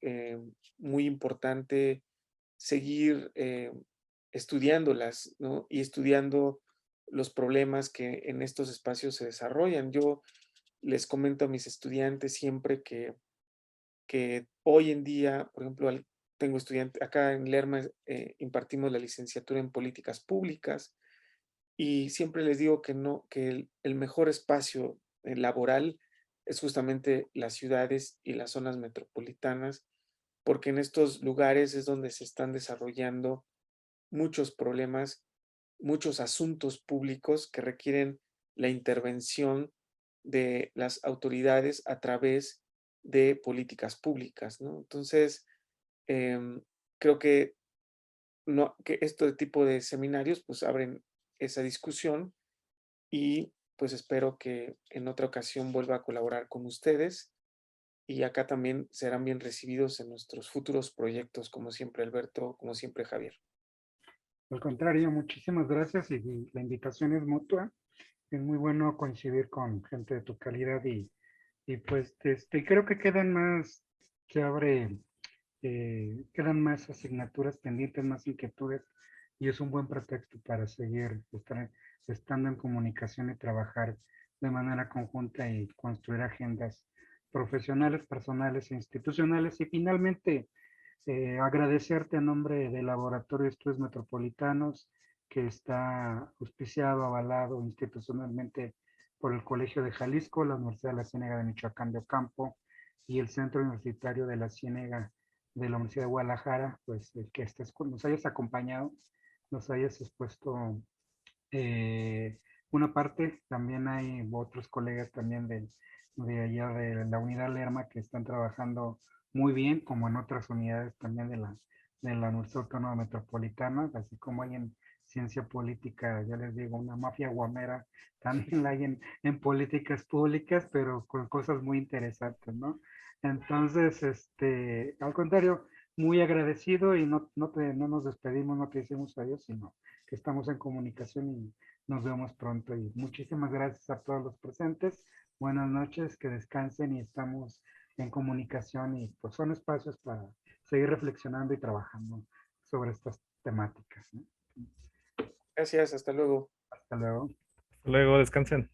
muy importante seguir estudiándolas, ¿no? Y estudiando los problemas que en estos espacios se desarrollan. Yo les comento a mis estudiantes siempre que hoy en día, por ejemplo, tengo estudiantes, acá en Lerma impartimos la licenciatura en políticas públicas y siempre les digo que no, que el mejor espacio laboral es justamente las ciudades y las zonas metropolitanas, porque en estos lugares es donde se están desarrollando muchos problemas, muchos asuntos públicos que requieren la intervención de las autoridades a través de políticas públicas, ¿no? Entonces, creo que, no, que este tipo de seminarios pues abren esa discusión y pues espero que en otra ocasión vuelva a colaborar con ustedes y acá también serán bien recibidos en nuestros futuros proyectos, como siempre Alberto, como siempre Javier. Al contrario, muchísimas gracias y la invitación es mutua. Es muy bueno coincidir con gente de tu calidad y pues creo que quedan más, se abre, quedan más asignaturas pendientes, más inquietudes y es un buen pretexto para seguir estando en comunicación y trabajar de manera conjunta y construir agendas profesionales, personales e institucionales y finalmente agradecerte en nombre del Laboratorio de Estudios Metropolitanos que está auspiciado, avalado institucionalmente por el Colegio de Jalisco, la Universidad de la Ciénega de Michoacán de Ocampo y el Centro Universitario de la Ciénega de la Universidad de Guadalajara, pues que nos hayas acompañado, nos hayas expuesto una parte. También hay otros colegas también de allá de la unidad Lerma que están trabajando muy bien, como en otras unidades también de la Universidad Autónoma Metropolitana, así como hay en ciencia política, ya les digo, una mafia guamera, también la hay en políticas públicas, pero con cosas muy interesantes, ¿no? Entonces, al contrario, muy agradecido y no nos despedimos, no te decimos adiós, sino que estamos en comunicación y nos vemos pronto. Y muchísimas gracias a todos los presentes. Buenas noches, que descansen y estamos en comunicación y pues son espacios para seguir reflexionando y trabajando sobre estas temáticas, ¿no? Gracias, hasta luego. Hasta luego. Luego descansen.